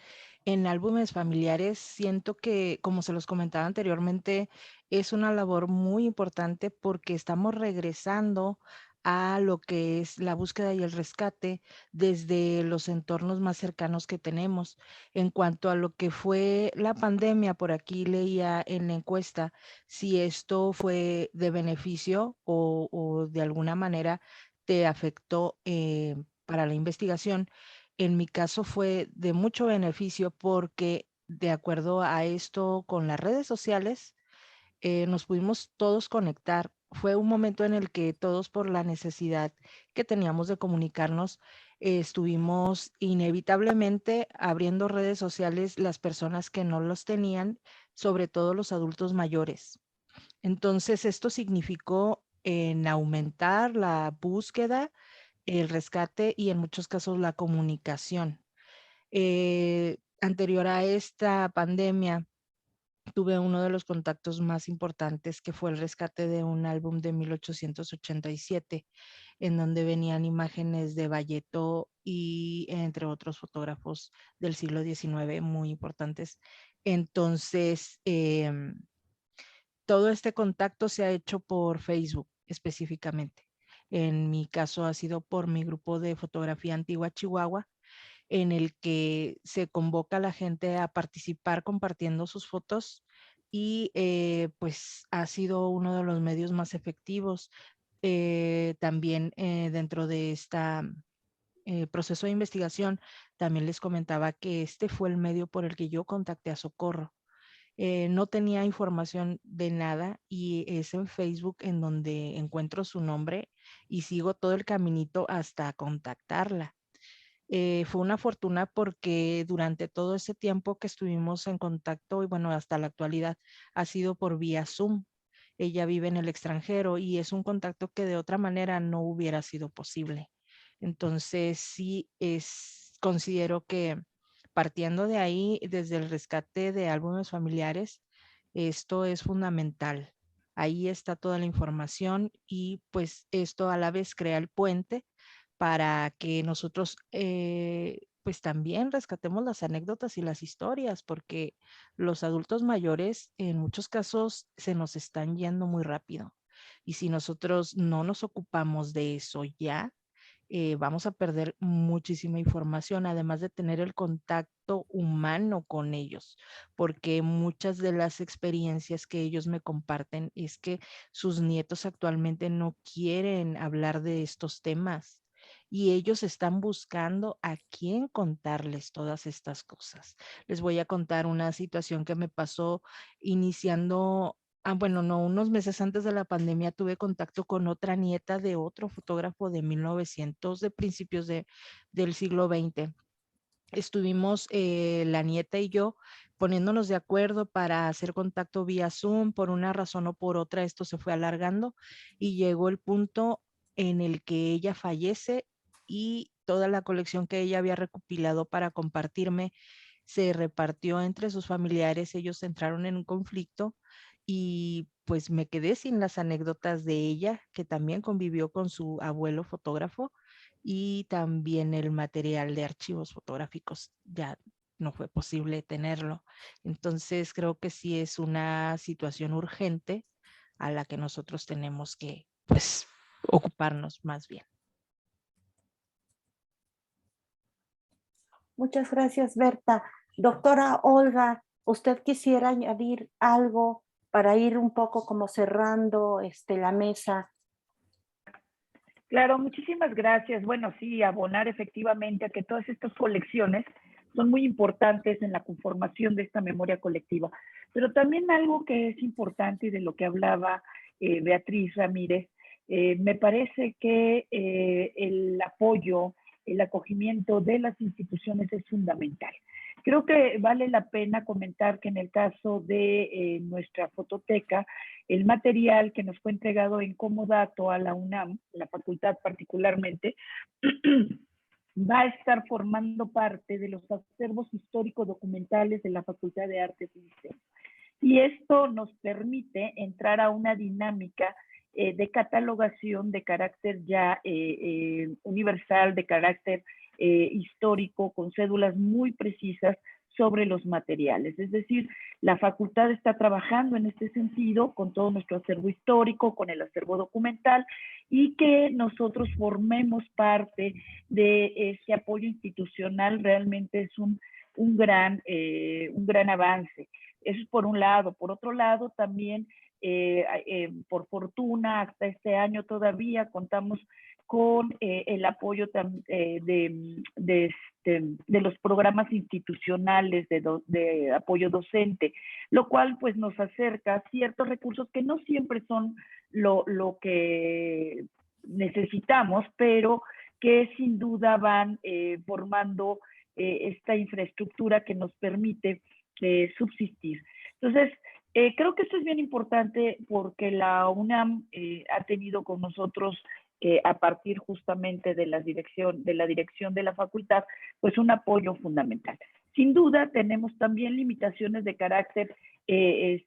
en álbumes familiares, siento que, como se los comentaba anteriormente, es una labor muy importante porque estamos regresando a lo que es la búsqueda y el rescate desde los entornos más cercanos que tenemos. En cuanto a lo que fue la pandemia, por aquí leía en la encuesta si esto fue de beneficio o de alguna manera te afectó para la investigación. En mi caso fue de mucho beneficio porque de acuerdo a esto con las redes sociales, nos pudimos todos conectar. Fue un momento en el que todos por la necesidad que teníamos de comunicarnos, estuvimos inevitablemente abriendo redes sociales las personas que no los tenían, sobre todo los adultos mayores. Entonces, esto significó en aumentar la búsqueda, el rescate y en muchos casos la comunicación. Anterior a esta pandemia, tuve uno de los contactos más importantes que fue el rescate de un álbum de 1887, en donde venían imágenes de Valleto y entre otros fotógrafos del siglo XIX muy importantes. Entonces, todo este contacto se ha hecho por Facebook específicamente. En mi caso ha sido por mi grupo de fotografía antigua Chihuahua, en el que se convoca a la gente a participar compartiendo sus fotos y pues ha sido uno de los medios más efectivos. También dentro de este proceso de investigación, también les comentaba que este fue el medio por el que yo contacté a Socorro. No tenía información de nada y es en Facebook en donde encuentro su nombre y sigo todo el caminito hasta contactarla. Fue una fortuna porque durante todo ese tiempo que estuvimos en contacto y bueno, hasta la actualidad ha sido por vía Zoom. Ella vive en el extranjero y es un contacto que de otra manera no hubiera sido posible. Entonces sí considero que partiendo de ahí, desde el rescate de álbumes familiares, esto es fundamental. Ahí está toda la información y pues esto a la vez crea el puente para que nosotros pues también rescatemos las anécdotas y las historias, porque los adultos mayores en muchos casos se nos están yendo muy rápido. Y si nosotros no nos ocupamos de eso ya, vamos a perder muchísima información, además de tener el contacto humano con ellos, porque muchas de las experiencias que ellos me comparten es que sus nietos actualmente no quieren hablar de estos temas y ellos están buscando a quién contarles todas estas cosas. Les voy a contar una situación que me pasó iniciando. Bueno, no, unos meses antes de la pandemia tuve contacto con otra nieta de otro fotógrafo de 1900, de principios del siglo XX. Estuvimos la nieta y yo poniéndonos de acuerdo para hacer contacto vía Zoom. Por una razón o por otra, esto se fue alargando y llegó el punto en el que ella fallece y toda la colección que ella había recopilado para compartirme se repartió entre sus familiares. Ellos entraron en un conflicto y pues me quedé sin las anécdotas de ella, que también convivió con su abuelo fotógrafo, y también el material de archivos fotográficos. Ya no fue posible tenerlo. Entonces creo que sí es una situación urgente a la que nosotros tenemos que, pues, ocuparnos más bien. Muchas gracias, Berta. Doctora Olga, ¿usted quisiera añadir algo para ir un poco como cerrando la mesa? Claro, muchísimas gracias. Bueno, sí, abonar efectivamente a que todas estas colecciones son muy importantes en la conformación de esta memoria colectiva. Pero también algo que es importante y de lo que hablaba Beatriz Ramírez, me parece que el apoyo, el acogimiento de las instituciones es fundamental. Creo que vale la pena comentar que en el caso de nuestra fototeca, el material que nos fue entregado en comodato a la UNAM, la facultad particularmente, va a estar formando parte de los acervos históricos-documentales de la Facultad de Artes y Diseño. Y esto nos permite entrar a una dinámica de catalogación de carácter ya universal, de carácter histórico, con cédulas muy precisas sobre los materiales. Es decir, la facultad está trabajando en este sentido con todo nuestro acervo histórico, con el acervo documental, y que nosotros formemos parte de ese apoyo institucional realmente es un gran avance. Eso es por un lado. Por otro lado, también, por fortuna, hasta este año todavía contamos con el apoyo de los programas institucionales de apoyo docente, lo cual pues nos acerca a ciertos recursos que no siempre son lo que necesitamos, pero que sin duda van formando esta infraestructura que nos permite subsistir. Entonces, creo que esto es bien importante porque la UNAM ha tenido con nosotros, a partir justamente de la dirección de la facultad, pues un apoyo fundamental. Sin duda, tenemos también limitaciones de carácter de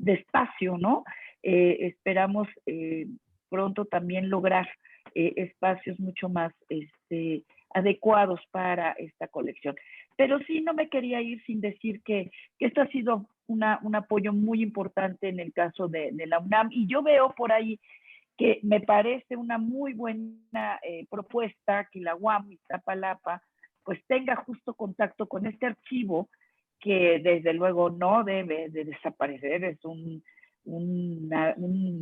espacio, ¿no? Esperamos pronto también lograr espacios mucho más adecuados para esta colección. Pero sí, no me quería ir sin decir que esto ha sido un apoyo muy importante en el caso de la UNAM, y yo veo por ahí que me parece una muy buena propuesta que la UAM Iztapalapa pues tenga justo contacto con este archivo que desde luego no debe de desaparecer. Es un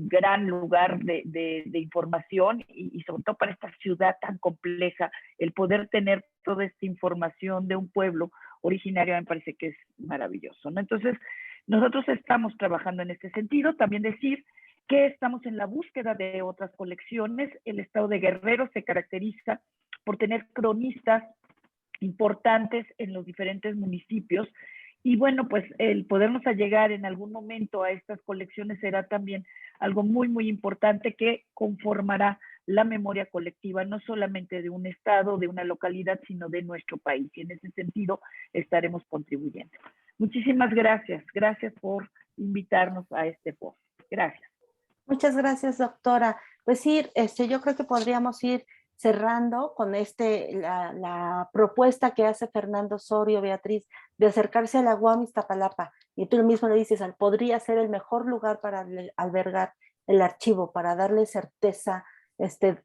gran lugar de información y sobre todo para esta ciudad tan compleja, el poder tener toda esta información de un pueblo originario me parece que es maravilloso, ¿no? Entonces, nosotros estamos trabajando en este sentido. También decir que estamos en la búsqueda de otras colecciones. El estado de Guerrero se caracteriza por tener cronistas importantes en los diferentes municipios. Y bueno, pues el podernos allegar en algún momento a estas colecciones será también algo muy, muy importante que conformará la memoria colectiva, no solamente de un estado, de una localidad, sino de nuestro país. Y en ese sentido estaremos contribuyendo. Muchísimas gracias. Gracias por invitarnos a este foro. Gracias. Muchas gracias, doctora. Pues sí, yo creo que podríamos ir cerrando con la propuesta que hace Fernando Osorio, Beatriz, de acercarse a la UAM Iztapalapa. Y tú mismo le dices, podría ser el mejor lugar para albergar el archivo, para darle certeza,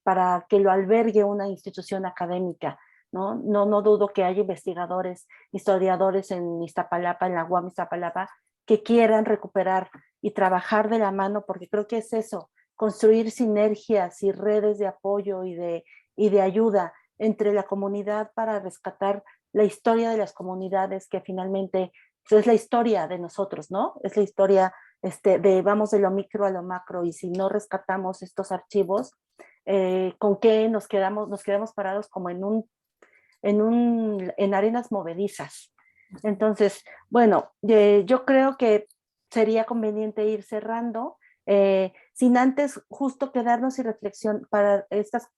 para que lo albergue una institución académica. No dudo que haya investigadores, historiadores en Iztapalapa, en la UAM Iztapalapa, que quieran recuperar y trabajar de la mano, porque creo que es eso, construir sinergias y redes de apoyo y de ayuda entre la comunidad para rescatar la historia de las comunidades, que finalmente pues, es la historia de nosotros, ¿no? Es la historia vamos de lo micro a lo macro, y si no rescatamos estos archivos, ¿con qué nos quedamos? Nos quedamos parados como en arenas movedizas. Entonces, bueno, yo creo que sería conveniente ir cerrando, sin antes justo quedarnos y reflexión para estas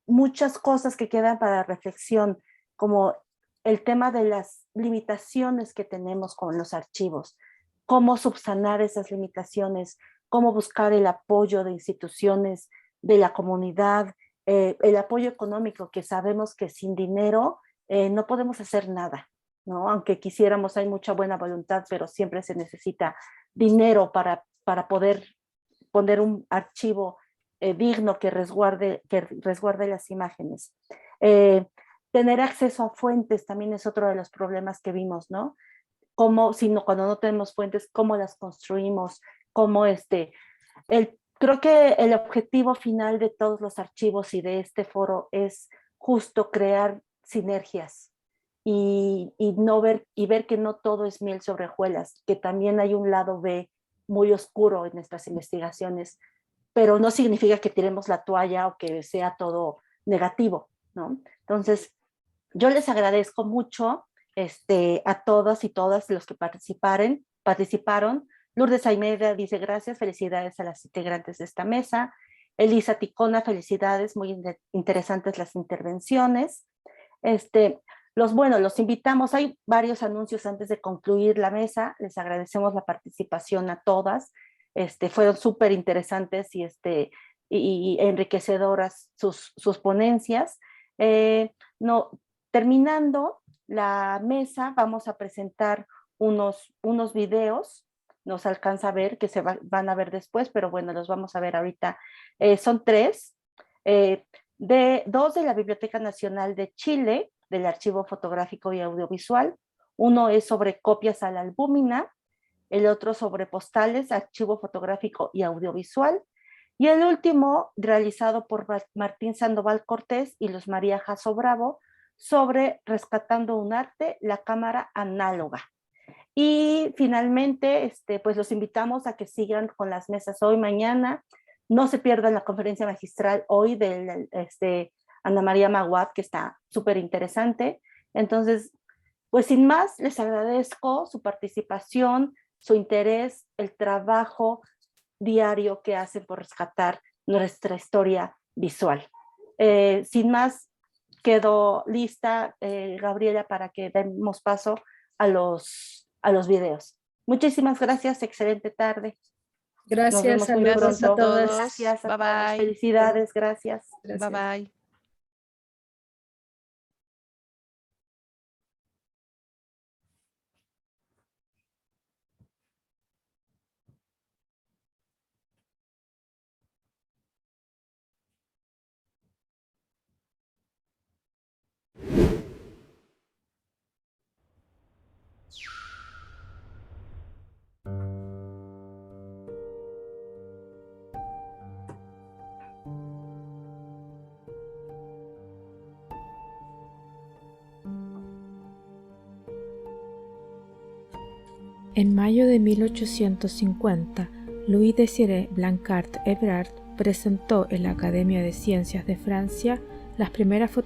muchas cosas que quedan para reflexión, como el tema de las limitaciones que tenemos con los archivos, cómo subsanar esas limitaciones, cómo buscar el apoyo de instituciones, de la comunidad, el apoyo económico, que sabemos que sin dinero no podemos hacer nada, ¿no? Aunque quisiéramos, hay mucha buena voluntad, pero siempre se necesita dinero para poder poner un archivo digno que resguarde las imágenes. Tener acceso a fuentes también es otro de los problemas que vimos, ¿no? Cuando no tenemos fuentes, ¿cómo las construimos? Creo que el objetivo final de todos los archivos y de este foro es justo crear sinergias y ver que no todo es miel sobre hojuelas, que también hay un lado B muy oscuro en nuestras investigaciones, pero no significa que tiremos la toalla o que sea todo negativo, ¿no? Entonces, yo les agradezco mucho a todas y todas los que participaron. Lourdes Almeida dice gracias, felicidades a las integrantes de esta mesa. Elisa Ticona, felicidades, muy interesantes las intervenciones. Los invitamos, hay varios anuncios antes de concluir la mesa, les agradecemos la participación a todas, fueron súper interesantes y enriquecedoras sus ponencias. Terminando la mesa, vamos a presentar unos videos, nos alcanza a ver, que van a ver después, pero bueno, los vamos a ver ahorita. Son 3, dos de la Biblioteca Nacional de Chile, del Archivo Fotográfico y Audiovisual. Uno es sobre copias a la albúmina, el otro sobre postales, archivo fotográfico y audiovisual, y el último realizado por Martín Sandoval Cortés y Luz María Jasso Bravo, sobre Rescatando un arte, la cámara análoga. Y finalmente, pues los invitamos a que sigan con las mesas hoy, mañana. No se pierdan la conferencia magistral hoy de Ana María Maguad, que está súper interesante. Entonces, pues sin más, les agradezco su participación, su interés, el trabajo diario que hacen por rescatar nuestra historia visual. Sin más, quedo lista, Gabriela, para que demos paso a los videos. Muchísimas gracias, excelente tarde. Gracias, saludos a todos. Gracias a bye todos. bye. Felicidades, gracias. Gracias. Bye bye. En mayo de 1850, Louis-Désiré Blancart Hébrard presentó en la Academia de Ciencias de Francia las primeras fotografías